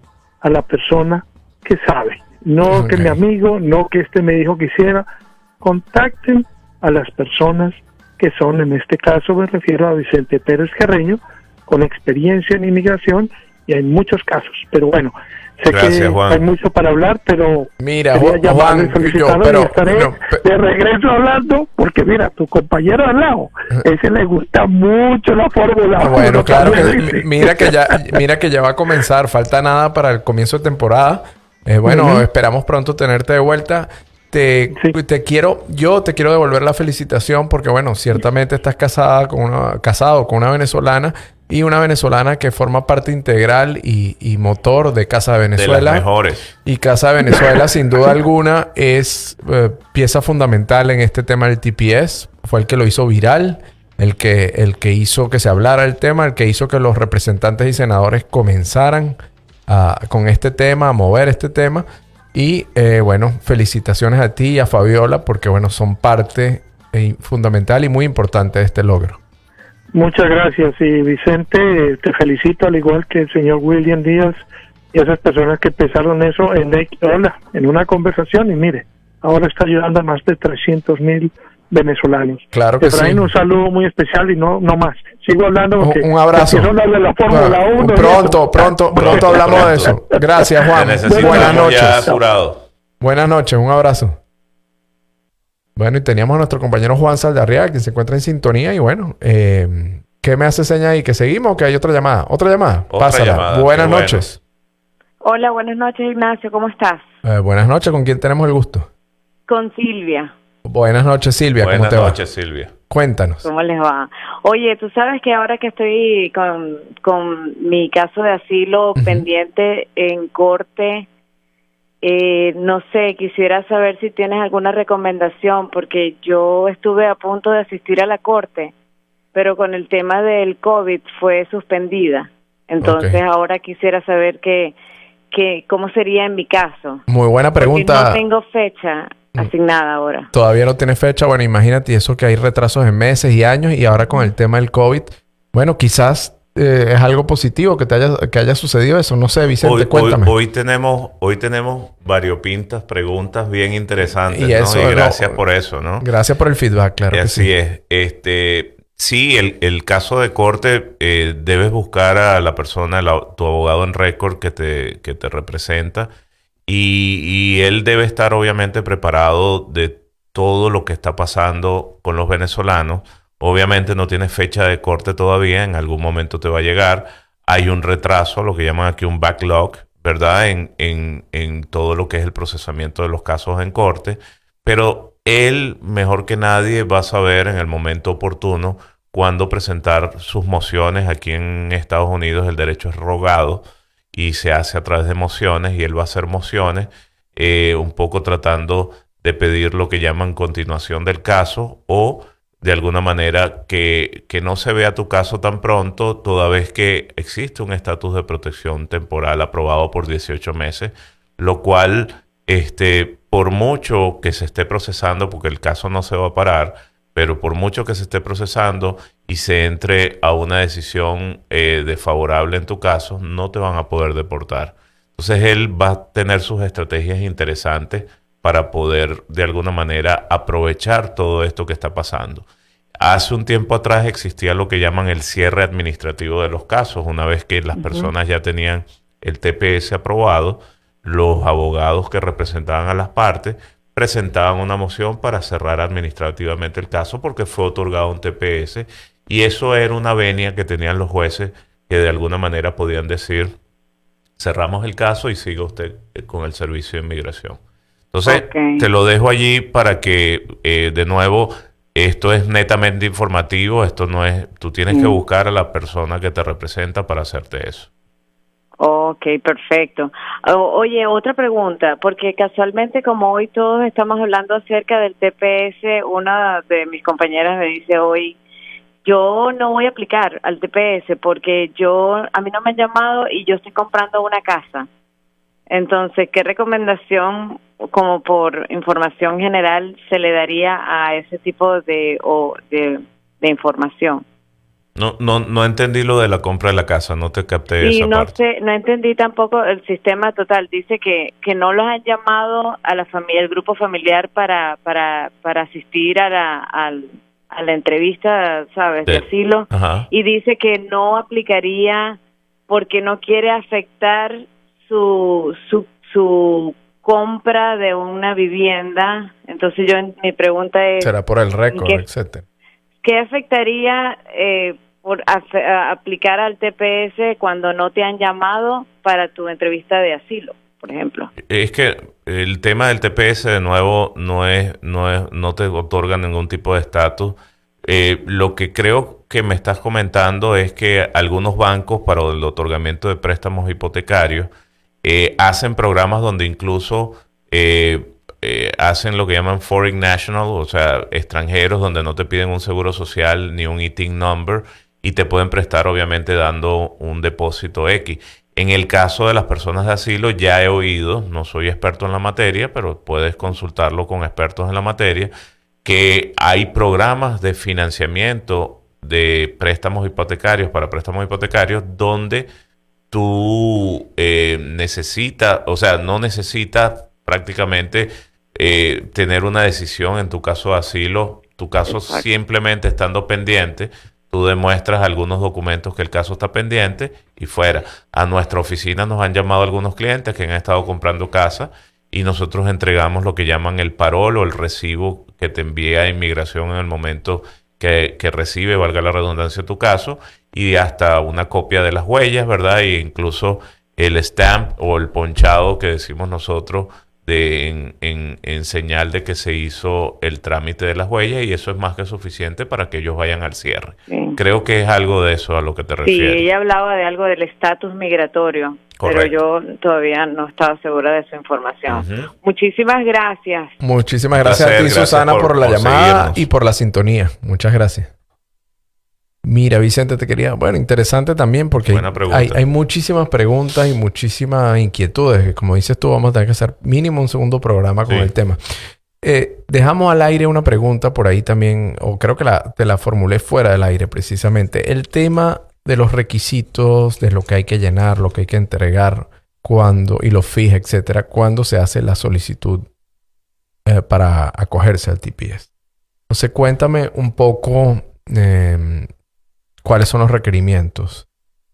a la persona que sabe, no que mi amigo, no que me dijo que hiciera. Contacten a las personas que son, en este caso me refiero a Vicente Pérez Carreño, con experiencia en inmigración, y hay muchos casos, pero bueno, sé Gracias, que Juan. hay mucho para hablar, pero mira, quería llamarle y felicitarlo, y estaré no, de regreso hablando, porque mira, tu compañero al lado, ese le gusta mucho la Fórmula 1. Bueno, claro también, que mira que ya va a comenzar, falta nada para el comienzo de temporada. Esperamos pronto tenerte de vuelta. Te quiero devolver la felicitación porque, bueno, ciertamente estás casado con una venezolana y una venezolana que forma parte integral y motor de Casa de Venezuela. De las mejores. Y Casa de Venezuela, sin duda alguna, es pieza fundamental en este tema del TPS. Fue el que lo hizo viral, el que hizo que se hablara el tema, el que hizo que los representantes y senadores comenzaran con este tema, a mover este tema. Y bueno, felicitaciones a ti y a Fabiola porque bueno, son parte fundamental y muy importante de este logro. Muchas gracias. Y Vicente, te felicito al igual que el señor William Díaz y esas personas que empezaron eso en una conversación y mire, ahora está ayudando a más de 300,000 venezolanos. Claro que sí. Un saludo muy especial y no más. Sigo hablando porque un abrazo. de la Fórmula 1. Pronto hablamos de eso. Gracias, Juan. Buenas noches. Buenas noches, un abrazo. Bueno, y teníamos a nuestro compañero Juan Saldarriaga, que se encuentra en sintonía. Y bueno, ¿qué me hace seña ahí? ¿Que seguimos o que hay otra llamada? ¿Otra llamada? Pásala. Llamada. Buenas noches. Hola, buenas noches, Ignacio. ¿Cómo estás? Buenas noches. ¿Con quién tenemos el gusto? Con Silvia. Buenas noches, Silvia. ¿Cómo te va? Buenas noches, Silvia. Cuéntanos. ¿Cómo les va? Oye, tú sabes que ahora que estoy con mi caso de asilo pendiente en corte, no sé, quisiera saber si tienes alguna recomendación, porque yo estuve a punto de asistir a la corte, pero con el tema del COVID fue suspendida. Entonces ahora quisiera saber cómo sería en mi caso. Muy buena pregunta. Porque no tengo fecha asignada ahora. Todavía no tiene fecha. Bueno, imagínate eso que hay retrasos en meses y años y ahora con el tema del COVID. Bueno, quizás es algo positivo que haya sucedido eso. No sé, Vicente, cuéntame. Hoy tenemos variopintas preguntas bien interesantes, y eso, ¿no? Y gracias por eso, ¿no? Gracias por el feedback, claro que así sí. es. Sí, el caso de corte, debes buscar a la persona, tu abogado en récord que te representa y él debe estar obviamente preparado de todo lo que está pasando con los venezolanos. Obviamente no tiene fecha de corte todavía, en algún momento te va a llegar. Hay un retraso, lo que llaman aquí un backlog, ¿verdad? En todo lo que es el procesamiento de los casos en corte. Pero él, mejor que nadie, va a saber en el momento oportuno cuándo presentar sus mociones. Aquí en Estados Unidos el derecho es rogado y se hace a través de mociones, y él va a hacer mociones un poco tratando de pedir lo que llaman continuación del caso, o de alguna manera que no se vea tu caso tan pronto, toda vez que existe un estatus de protección temporal aprobado por 18 meses, lo cual, por mucho que se esté procesando, porque el caso no se va a parar, pero por mucho que se esté procesando y se entre a una decisión desfavorable en tu caso, no te van a poder deportar. Entonces él va a tener sus estrategias interesantes para poder de alguna manera aprovechar todo esto que está pasando. Hace un tiempo atrás existía lo que llaman el cierre administrativo de los casos. Una vez que las personas ya tenían el TPS aprobado, los abogados que representaban a las partes presentaban una moción para cerrar administrativamente el caso porque fue otorgado un TPS, y eso era una venia que tenían los jueces, que de alguna manera podían decir: cerramos el caso y siga usted con el servicio de inmigración. Entonces, te lo dejo allí para que, de nuevo, esto es netamente informativo, esto no es, tú tienes que buscar a la persona que te representa para hacerte eso. Ok, perfecto. Oye, otra pregunta, porque casualmente como hoy todos estamos hablando acerca del TPS, una de mis compañeras me dice hoy: yo no voy a aplicar al TPS porque a mí no me han llamado y yo estoy comprando una casa. Entonces, ¿qué recomendación, como por información general, se le daría a ese tipo de información? No entendí lo de la compra de la casa, no te capté esa parte. No entendí tampoco el sistema total. Dice que no los han llamado a la familia, el grupo familiar para asistir a la entrevista, ¿sabes?, de asilo. Ajá. Y dice que no aplicaría porque no quiere afectar su compra de una vivienda. Entonces mi pregunta es... ¿Será por el récord, etcétera? ¿Qué afectaría por aplicar al TPS cuando no te han llamado para tu entrevista de asilo, por ejemplo? Es que el tema del TPS, de nuevo, no te otorga ningún tipo de estatus. Lo que creo que me estás comentando es que algunos bancos, para el otorgamiento de préstamos hipotecarios, hacen programas donde incluso hacen lo que llaman foreign national, o sea, extranjeros, donde no te piden un seguro social ni un ITIN number, y te pueden prestar obviamente dando un depósito X. En el caso de las personas de asilo, ya he oído, no soy experto en la materia, pero puedes consultarlo con expertos en la materia, que hay programas de financiamiento de préstamos hipotecarios para préstamos hipotecarios donde tú no necesitas prácticamente tener una decisión en tu caso de asilo. Tu caso, simplemente estando pendiente, tú demuestras algunos documentos que el caso está pendiente y fuera. A nuestra oficina nos han llamado algunos clientes que han estado comprando casa y nosotros entregamos lo que llaman el parol o el recibo que te envía inmigración en el momento que recibe, valga la redundancia, tu caso, y hasta una copia de las huellas, ¿verdad? E incluso el stamp o el ponchado que decimos nosotros en señal de que se hizo el trámite de las huellas, y eso es más que suficiente para que ellos vayan al cierre. Sí. Creo que es algo de eso a lo que te refieres. Sí, ella hablaba de algo del estatus migratorio. Correcto. Pero yo todavía no estaba segura de su información. Muchísimas gracias. Muchísimas gracias a ti, Susana, por la llamada seguirnos y por la sintonía. Muchas gracias. Mira, Vicente, interesante también porque hay muchísimas preguntas y muchísimas inquietudes que, como dices tú, vamos a tener que hacer mínimo un segundo programa con el tema. Dejamos al aire una pregunta por ahí también, o creo que te la formulé fuera del aire precisamente. El tema de los requisitos, de lo que hay que llenar, lo que hay que entregar, cuándo, y los fees, etcétera, cuando se hace la solicitud para acogerse al TPS. Entonces, cuéntame un poco cuáles son los requerimientos.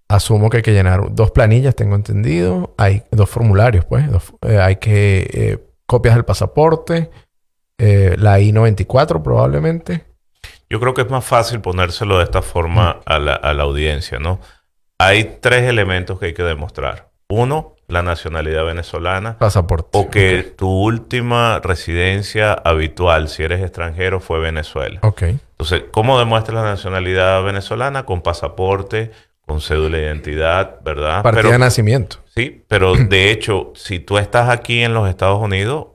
Asumo que hay que llenar 2 planillas, tengo entendido. Hay 2 formularios, pues. Hay que copias del pasaporte, la I-94 probablemente. Yo creo que es más fácil ponérselo de esta forma a la audiencia, ¿no? Hay 3 elementos que hay que demostrar. 1, la nacionalidad venezolana. Pasaporte. O que tu última residencia habitual, si eres extranjero, fue Venezuela. Ok. Entonces, ¿cómo demuestras la nacionalidad venezolana? Con pasaporte, con cédula de identidad, ¿verdad? Partida de nacimiento. Sí, pero de hecho, si tú estás aquí en los Estados Unidos,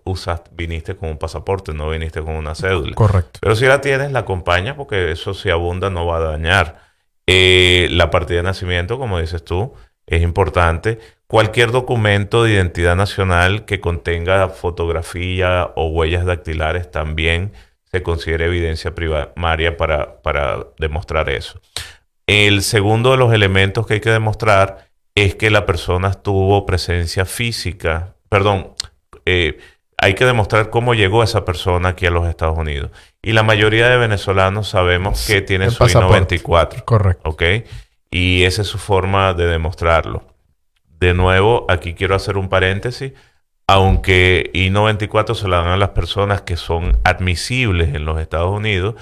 viniste con un pasaporte, no viniste con una cédula. Correcto. Pero si la tienes, la acompañas porque eso, si abunda, no va a dañar. La partida de nacimiento, como dices tú, es importante. Cualquier documento de identidad nacional que contenga fotografía o huellas dactilares también se considera evidencia primaria para demostrar eso. El segundo de los elementos que hay que demostrar es que la persona tuvo presencia física. Hay que demostrar cómo llegó esa persona aquí a los Estados Unidos. Y la mayoría de venezolanos sabemos que tiene su I-94. Correcto. ¿Ok? Y esa es su forma de demostrarlo. De nuevo, aquí quiero hacer un paréntesis. Aunque I-94 se la dan a las personas que son admisibles en los Estados Unidos,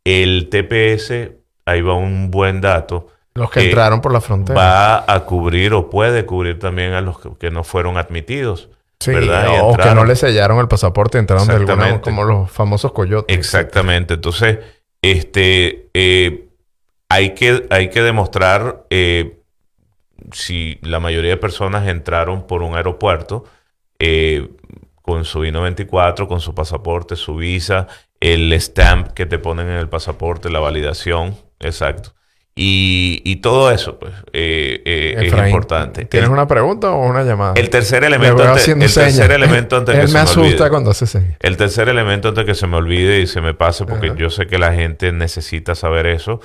el TPS, ahí va un buen dato. Los que entraron por la frontera. Va a cubrir o puede cubrir también a los que no fueron admitidos. Sí, ¿verdad? o que no le sellaron el pasaporte, entraron de alguna, como los famosos coyotes. Exactamente. Entonces, hay que demostrar si la mayoría de personas entraron por un aeropuerto con su I-94, con su pasaporte, su visa, el stamp que te ponen en el pasaporte, la validación, exacto. Y todo eso, pues, es importante. ¿Tienes una pregunta o una llamada? El tercer elemento antes Él que se me asusta olvide. cuando hace señas. El tercer elemento antes que se me olvide y se me pase, porque yo sé que la gente necesita saber eso,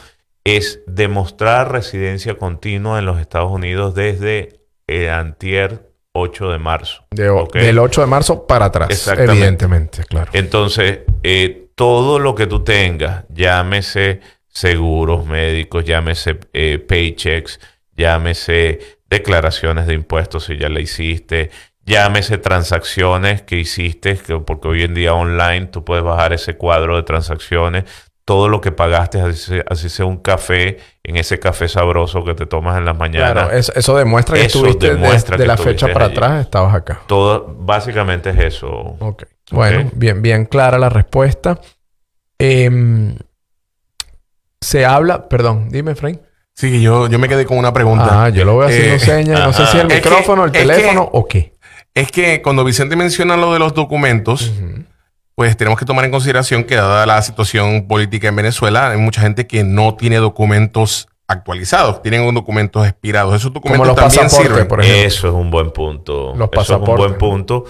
es demostrar residencia continua en los Estados Unidos desde antier 8 de marzo. Del 8 de marzo para atrás, evidentemente, claro. Entonces, todo lo que tú tengas, llámese seguros médicos, llámese paychecks, llámese declaraciones de impuestos si ya la hiciste, llámese transacciones que hiciste, porque hoy en día online tú puedes bajar ese cuadro de transacciones, todo lo que pagaste, así sea un café, en ese café sabroso que te tomas en las mañanas. Claro, eso demuestra que estuviste de la fecha para atrás, estabas acá. Todo, básicamente es eso. Ok. Bueno, bien clara la respuesta. Se habla... Perdón, dime, Efraín. Sí, yo me quedé con una pregunta. Yo lo voy haciendo señas. No sé si el micrófono, el teléfono o qué. Es que cuando Vicente menciona lo de los documentos, pues tenemos que tomar en consideración que dada la situación política en Venezuela, hay mucha gente que no tiene documentos actualizados, tienen documentos expirados. Esos documentos como los también sirven. Por ejemplo. Eso es un buen punto. Los pasaportes. Eso es un buen punto.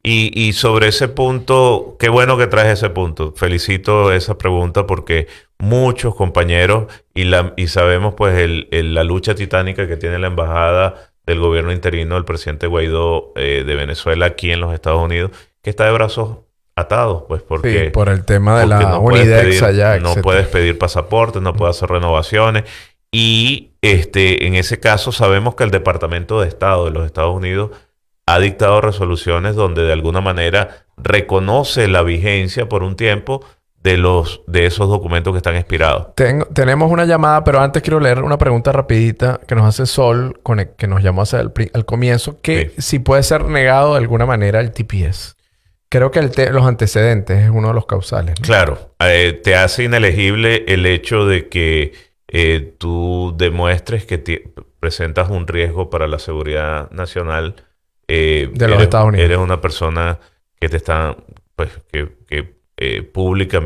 Y sobre ese punto, qué bueno que traes ese punto. Felicito esa pregunta porque muchos compañeros y sabemos pues la lucha titánica que tiene la embajada del gobierno interino del presidente Guaidó de Venezuela aquí en los Estados Unidos, que está de brazos atados, pues porque... Sí, por el tema de la UNIDEX allá, no puedes pedir pasaportes, no puedes hacer renovaciones. Y en ese caso sabemos que el Departamento de Estado de los Estados Unidos ha dictado resoluciones donde de alguna manera reconoce la vigencia por un tiempo de esos documentos que están expirados. Tenemos una llamada, pero antes quiero leer una pregunta rapidita que nos hace Sol, que nos llamó hacia el comienzo, que si puede ser negado de alguna manera el TPS. Creo que los antecedentes es uno de los causales, ¿no? Claro. Te hace inelegible el hecho de que tú demuestres que presentas un riesgo para la seguridad nacional de los Estados Unidos. Eres una persona que te está, pues, que pública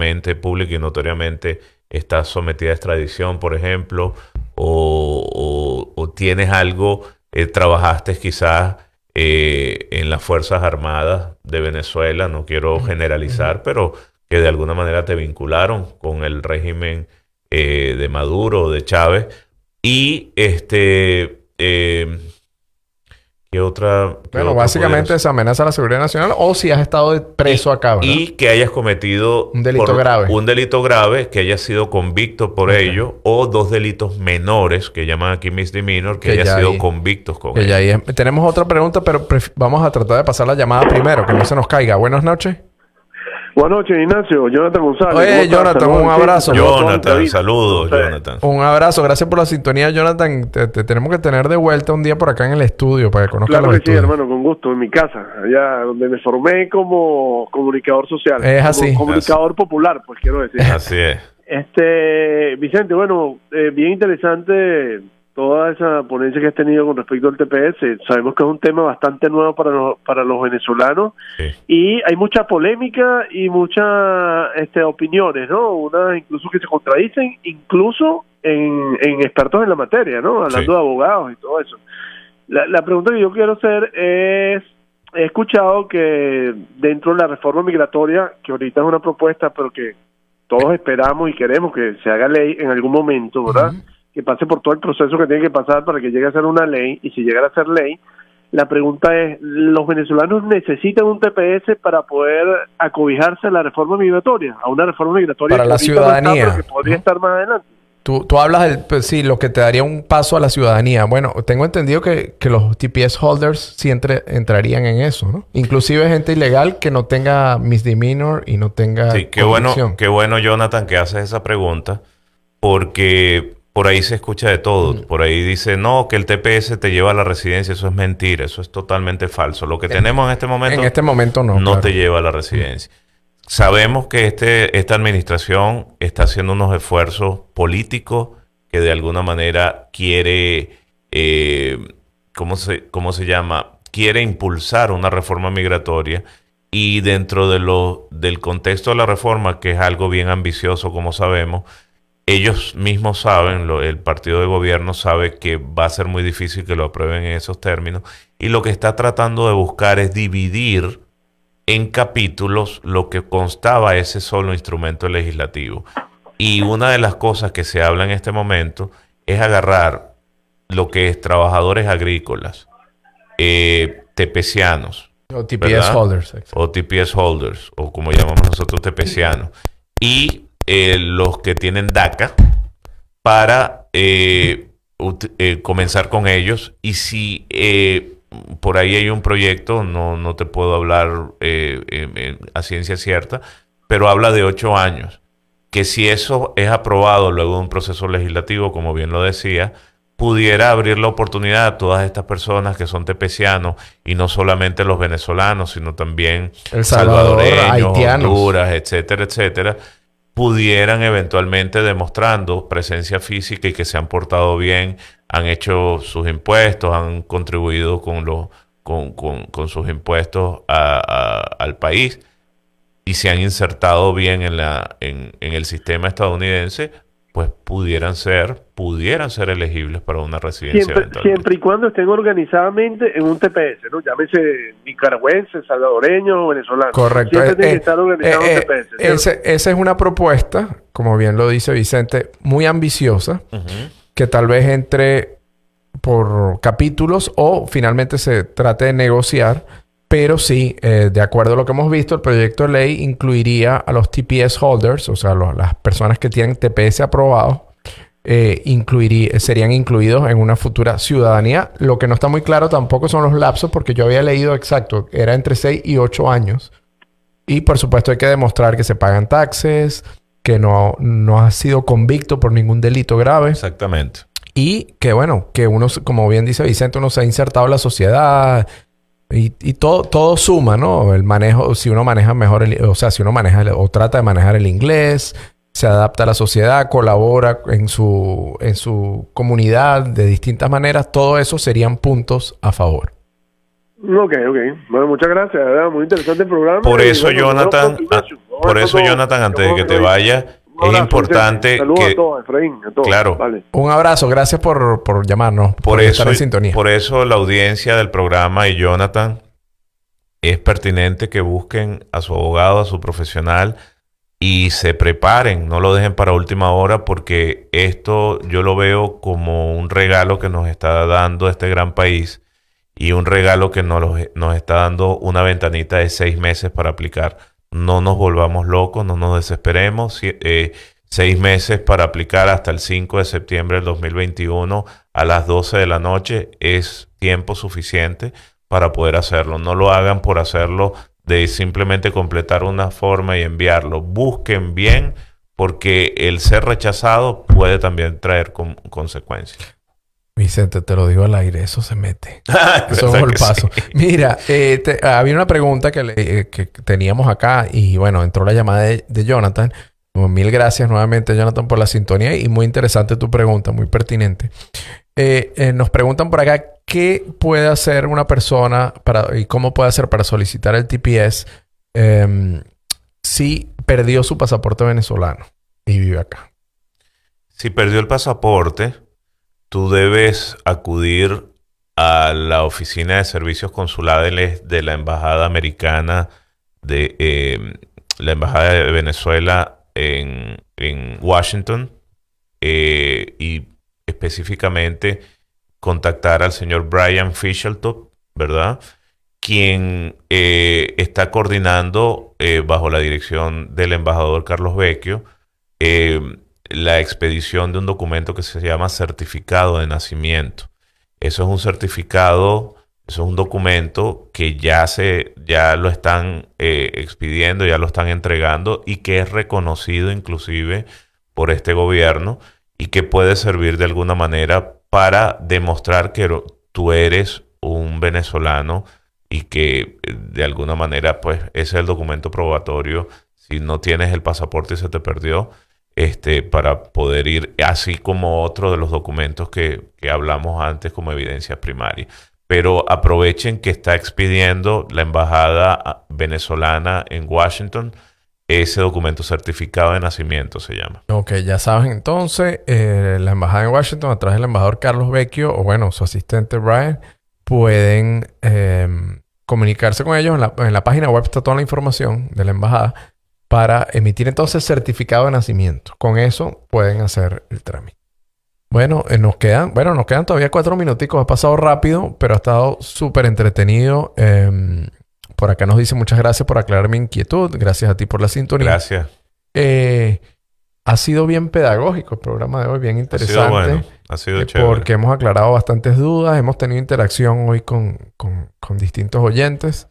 y notoriamente está sometida a extradición, por ejemplo, o tienes algo, trabajaste quizás en las Fuerzas Armadas de Venezuela, no quiero generalizar, pero que de alguna manera te vincularon con el régimen de Maduro o de Chávez. Y ¿qué otra? Bueno, básicamente esa amenaza a la seguridad nacional o si has estado preso acá, ¿verdad? Y que hayas cometido un delito grave. Un delito grave, que hayas sido convicto por ello, o 2 delitos menores, que llaman aquí misdemeanor, que hayas sido convictos con ello. Tenemos otra pregunta, pero vamos a tratar de pasar la llamada primero, que no se nos caiga. Buenas noches. Buenas noches, Ignacio. Jonathan González. Oye, Jonathan, un abrazo. Jonathan, saludos, Jonathan. Un abrazo, gracias por la sintonía, Jonathan. Te tenemos que tener de vuelta un día por acá en el estudio para que conozcas los estudios. Sí, hermano, con gusto, en mi casa, allá donde me formé como comunicador social. Es así. Como comunicador popular, pues quiero decir. Así es. Vicente, bueno, bien interesante toda esa ponencia que has tenido con respecto al TPS. Sabemos que es un tema bastante nuevo para los venezolanos, sí. Y hay mucha polémica y muchas opiniones, ¿no? Unas incluso que se contradicen, incluso en expertos en la materia, ¿no? Hablando, sí, de abogados y todo eso. La pregunta que yo quiero hacer es, he escuchado que dentro de la reforma migratoria, que ahorita es una propuesta, pero que todos esperamos y queremos que se haga ley en algún momento, ¿verdad? Uh-huh. Que pase por todo el proceso que tiene que pasar para que llegue a ser una ley, y si llegara a ser ley, la pregunta es, ¿los venezolanos necesitan un TPS para poder acobijarse a la reforma migratoria? A una reforma migratoria para la ciudadanía, no está, pero que podría estar más adelante. Tú hablas sí, lo que te daría un paso a la ciudadanía. Bueno, tengo entendido que los TPS holders sí entrarían en eso, ¿no? Inclusive gente ilegal que no tenga misdemeanor y no tenga... Sí, qué bueno, Jonathan, que haces esa pregunta, porque por ahí se escucha de todo. Por ahí dice, no, que el TPS te lleva a la residencia. Eso es mentira, eso es totalmente falso. Lo que tenemos en este momento... En este momento no. No, claro, te lleva a la residencia. Sabemos que esta administración está haciendo unos esfuerzos políticos que de alguna manera quiere, ¿cómo se llama? Quiere impulsar una reforma migratoria, y dentro del contexto de la reforma, que es algo bien ambicioso, como sabemos, ellos mismos saben, el partido de gobierno sabe que va a ser muy difícil que lo aprueben en esos términos, y lo que está tratando de buscar es dividir en capítulos lo que constaba ese solo instrumento legislativo. Y una de las cosas que se habla en este momento es agarrar lo que es trabajadores agrícolas, tepecianos, o TPS holders, o TPS holders, o como llamamos nosotros, tepecianos, y los que tienen DACA, para comenzar con ellos. Y si por ahí hay un proyecto, no te puedo hablar a ciencia cierta, pero habla de 8 años, que si eso es aprobado luego de un proceso legislativo, como bien lo decía, pudiera abrir la oportunidad a todas estas personas que son tepecianos, y no solamente los venezolanos, sino también El Salvador, salvadoreños, haitianos, Honduras, etcétera, etcétera, pudieran eventualmente, demostrando presencia física y que se han portado bien, han hecho sus impuestos, han contribuido con sus impuestos al país, y se han insertado bien en el sistema estadounidense, pues pudieran ser elegibles para una residencia. Siempre y cuando estén organizadamente en un TPS, ¿no? Llámese nicaragüense, salvadoreño o venezolano. Correcto. Siempre tienen que estar organizados en TPS. Esa es una propuesta, como bien lo dice Vicente, muy ambiciosa, uh-huh, que tal vez entre por capítulos o finalmente se trate de negociar. Pero sí, de acuerdo a lo que hemos visto, el proyecto de ley incluiría a los TPS holders, o sea, las personas que tienen TPS aprobado, serían incluidos en una futura ciudadanía. Lo que no está muy claro tampoco son los lapsos, porque yo había leído exacto, era entre 6 y 8 años. Y por supuesto hay que demostrar que se pagan taxes, que no ha sido convicto por ningún delito grave. Exactamente. Y que bueno, que uno, como bien dice Vicente, uno se ha insertado en la sociedad. Y todo suma, ¿no? El manejo, si uno maneja mejor, si uno maneja o trata de manejar el inglés, se adapta a la sociedad, colabora en su comunidad de distintas maneras, todo eso serían puntos a favor. Ok. Bueno, muchas gracias, ¿verdad? Muy interesante el programa. Por eso, Jonathan, antes de que te vayas, es importante saludos que... a todos, Efraín, a todos. Claro. Vale. Un abrazo. Gracias por llamarnos. Por estar en sintonía. Por eso la audiencia del programa y Jonathan, es pertinente que busquen a su abogado, a su profesional, y se preparen. No lo dejen para última hora, porque esto yo lo veo como un regalo que nos está dando este gran país, y un regalo que nos está dando una ventanita de 6 meses para aplicar. No nos volvamos locos, no nos desesperemos. 6 meses para aplicar hasta el 5 de septiembre del 2021 a las 12 de la noche es tiempo suficiente para poder hacerlo. No lo hagan por hacerlo de simplemente completar una forma y enviarlo. Busquen bien, porque el ser rechazado puede también traer consecuencias. Vicente, te lo digo al aire, eso se mete. Eso es el paso. Sí. Mira, había una pregunta que teníamos acá y bueno, entró la llamada de Jonathan. Mil gracias nuevamente, Jonathan, por la sintonía y muy interesante tu pregunta, muy pertinente. Nos preguntan por acá qué puede hacer una persona y cómo puede hacer para solicitar el TPS si perdió su pasaporte venezolano y vive acá. Si perdió el pasaporte, tú debes acudir a la oficina de servicios consulares de la Embajada Americana, la Embajada de Venezuela en Washington, y específicamente contactar al señor Brian Fischeltop, ¿verdad? Quien está coordinando bajo la dirección del embajador Carlos Vecchio la expedición de un documento que se llama certificado de nacimiento. Eso es un certificado, eso es un documento que ya lo están expidiendo, ya lo están entregando y que es reconocido inclusive por este gobierno y que puede servir de alguna manera para demostrar que tú eres un venezolano y que de alguna manera pues ese es el documento probatorio si no tienes el pasaporte y se te perdió, para poder ir, así como otro de los documentos que hablamos antes como evidencia primaria. Pero aprovechen que está expidiendo la embajada venezolana en Washington ese documento, certificado de nacimiento se llama. Ok, ya saben entonces, la embajada en Washington, a través del embajador Carlos Vecchio, o bueno, su asistente Brian, pueden comunicarse con ellos. En la página web está toda la información de la embajada para emitir entonces certificado de nacimiento. Con eso pueden hacer el trámite. Bueno, nos quedan todavía 4 minuticos. Ha pasado rápido, pero ha estado súper entretenido. Por acá nos dice muchas gracias por aclarar mi inquietud. Gracias a ti por la sintonía. Gracias. Ha sido bien pedagógico el programa de hoy, bien interesante. Ha sido bueno, ha sido chévere. Porque hemos aclarado bastantes dudas, hemos tenido interacción hoy con distintos oyentes.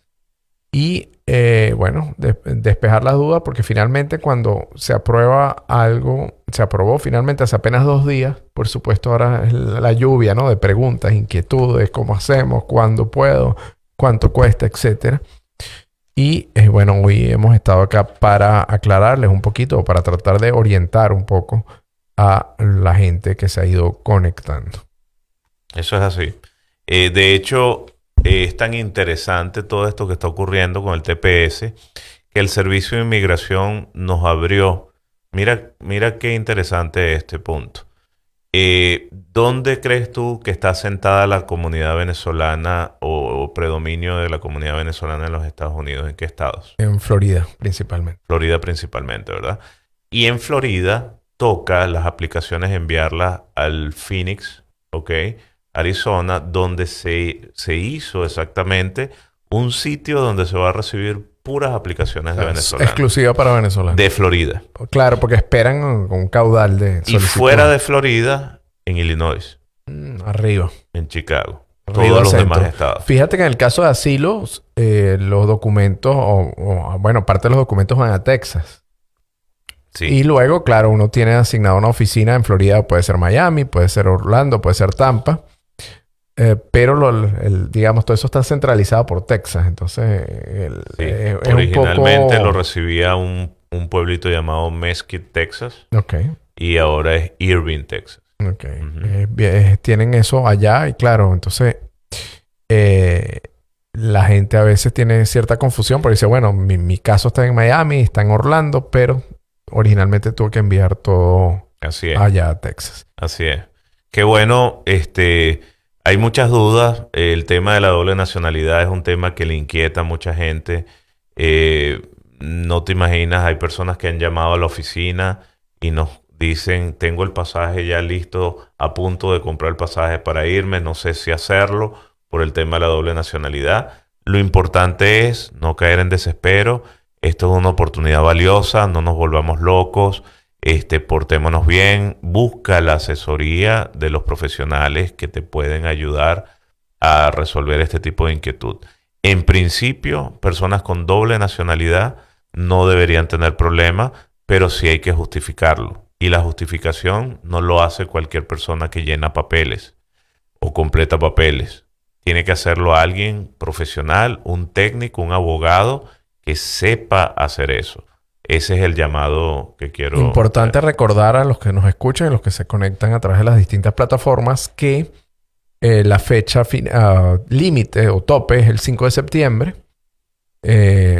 Y despejar las dudas, porque finalmente cuando se aprueba algo, se aprobó finalmente hace apenas 2 días. Por supuesto, ahora es la lluvia, ¿no? De preguntas, inquietudes, cómo hacemos, cuándo puedo, cuánto cuesta, etcétera. Y hoy hemos estado acá para aclararles un poquito, para tratar de orientar un poco a la gente que se ha ido conectando. Eso es así. De hecho, es tan interesante todo esto que está ocurriendo con el TPS que el Servicio de Inmigración nos abrió. Mira qué interesante este punto. ¿Dónde crees tú que está sentada la comunidad venezolana o predominio de la comunidad venezolana en los Estados Unidos? ¿En qué estados? En Florida, principalmente. Florida principalmente, ¿verdad? Y en Florida toca las aplicaciones enviarlas al Phoenix, ¿ok? Arizona, donde se hizo exactamente un sitio donde se va a recibir puras aplicaciones de venezolanos. Exclusiva para venezolanos. De Florida. Claro, porque esperan un caudal de solicitud. Y fuera de Florida, en Illinois. Arriba. En Chicago. Arriba todos los demás estados. Fíjate que en el caso de asilos, los documentos, parte de los documentos van a Texas. Sí. Y luego, claro, uno tiene asignado una oficina en Florida. Puede ser Miami, puede ser Orlando, puede ser Tampa. Pero digamos, todo eso está centralizado por Texas. Entonces, es originalmente un poco... lo recibía un pueblito llamado Mesquite, Texas. Ok. Y ahora es Irving, Texas. Ok. Tienen eso allá y claro, entonces la gente a veces tiene cierta confusión porque dice, bueno, mi caso está en Miami, está en Orlando, pero originalmente tuve que enviar todo allá a Texas. Así es. Qué bueno, hay muchas dudas. El tema de la doble nacionalidad es un tema que le inquieta a mucha gente. No te imaginas, hay personas que han llamado a la oficina y nos dicen, tengo el pasaje ya listo, a punto de comprar el pasaje para irme, no sé si hacerlo por el tema de la doble nacionalidad. Lo importante es no caer en desespero. Esto es una oportunidad valiosa, no nos volvamos locos. Portémonos bien, busca la asesoría de los profesionales que te pueden ayudar a resolver este tipo de inquietud. En principio, personas con doble nacionalidad no deberían tener problema, pero sí hay que justificarlo. Y la justificación no lo hace cualquier persona que llena papeles o completa papeles. Tiene que hacerlo alguien profesional, un técnico, un abogado que sepa hacer eso. Ese es el llamado que quiero... Importante recordar a los que nos escuchan y los que se conectan a través de las distintas plataformas que la fecha límite o tope es el 5 de septiembre.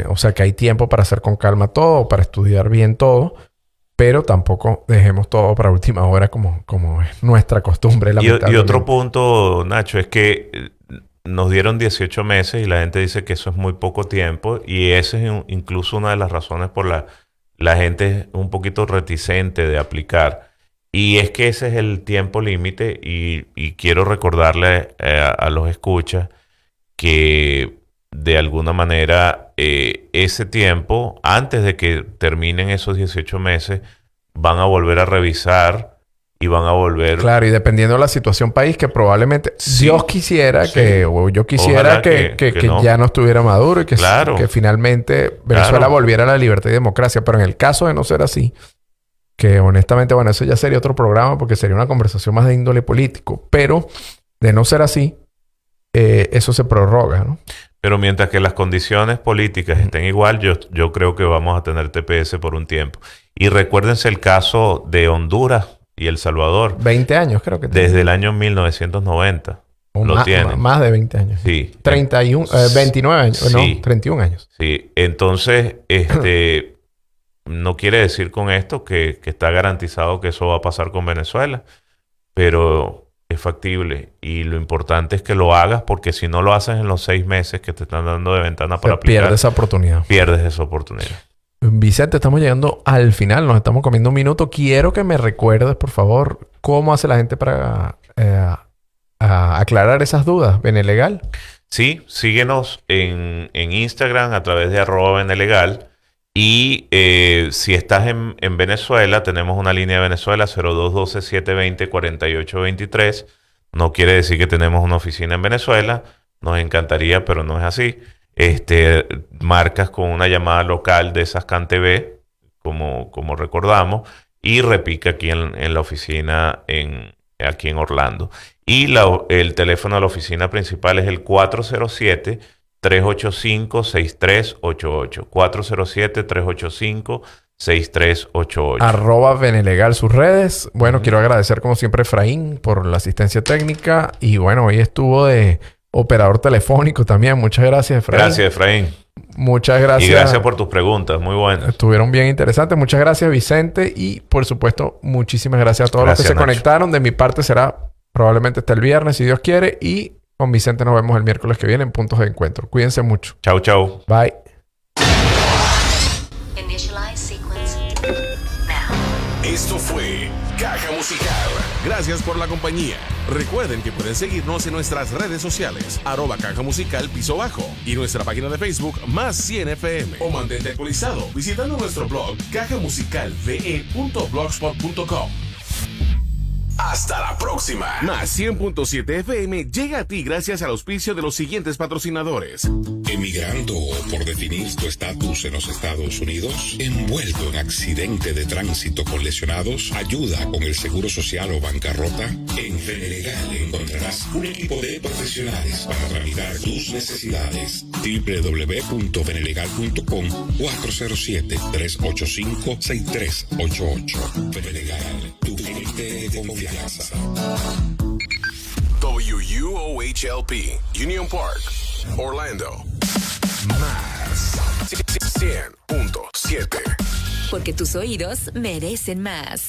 O sea que hay tiempo para hacer con calma todo, para estudiar bien todo, pero tampoco dejemos todo para última hora como es nuestra costumbre. Y otro punto, Nacho, es que nos dieron 18 meses y la gente dice que eso es muy poco tiempo, y esa es incluso una de las razones por la gente es un poquito reticente de aplicar. Y es que ese es el tiempo límite, y quiero recordarle a los escuchas que de alguna manera ese tiempo, antes de que terminen esos 18 meses, van a volver a revisar y van a volver... Claro, y dependiendo de la situación país, que probablemente Dios quisiera o yo quisiera Ojalá que no. ya no estuviera Maduro y que, Claro. que finalmente Venezuela volviera a la libertad y democracia. Pero en el caso de no ser así, que honestamente, bueno, eso ya sería otro programa porque sería una conversación más de índole político. Pero de no ser así, eso se prorroga, ¿no? Pero mientras que las condiciones políticas estén igual, yo creo que vamos a tener TPS por un tiempo. Y recuérdense el caso de Honduras y El Salvador. 20 años creo que tiene. Desde el año 1990 lo tienen. Más de 20 años. Sí. 29 años. Sí. No, 31 años. Sí. Entonces, no quiere decir con esto que está garantizado que eso va a pasar con Venezuela. Pero es factible. Y lo importante es que lo hagas, porque si no lo haces en los 6 meses que te están dando de ventana para aplicar, pierdes esa oportunidad. Pierdes esa oportunidad. Vicente, estamos llegando al final. Nos estamos comiendo un minuto. Quiero que me recuerdes, por favor, cómo hace la gente para aclarar esas dudas. ¿Benelegal? Sí, síguenos en Instagram a través de @Benelegal. Y si estás en Venezuela, tenemos una línea de Venezuela 0212-720-4823. No quiere decir que tenemos una oficina en Venezuela. Nos encantaría, pero no es así. Marcas con una llamada local de esas CanTV, como recordamos, y repica aquí en la oficina aquí en Orlando. Y el teléfono de la oficina principal es el 407-385-6388. 407-385-6388. @Benelegal sus redes. Bueno, quiero agradecer como siempre a Efraín por la asistencia técnica. Y bueno, hoy estuvo de operador telefónico también. Muchas gracias, Efraín. Gracias, Efraín. Muchas gracias. Y gracias por tus preguntas, muy buenas. Estuvieron bien interesantes. Muchas gracias, Vicente. Y por supuesto, muchísimas gracias a todos los que se conectaron. De mi parte será probablemente hasta el viernes, si Dios quiere. Y con Vicente nos vemos el miércoles que viene en Puntos de Encuentro. Cuídense mucho. Chau, chau. Bye. Esto fue Caja Musical. Gracias por la compañía. Recuerden que pueden seguirnos en nuestras redes sociales, @Caja Musical _ y nuestra página de Facebook Más 100 FM. O mantente actualizado visitando nuestro blog cajamusicalve.blogspot.com. Hasta la próxima. Más 100.7 FM llega a ti gracias al auspicio de los siguientes patrocinadores. Emigrando por definir tu estatus en los Estados Unidos, envuelto en accidente de tránsito con lesionados, ayuda con el seguro social o bancarrota. En Benelegal encontrarás un equipo de profesionales para tramitar tus necesidades. www.benelegal.com 407-385-6388. Benelegal, tu cliente de confianza. WUOHLP, Union Park, Orlando. Más 100.7. Porque tus oídos merecen más.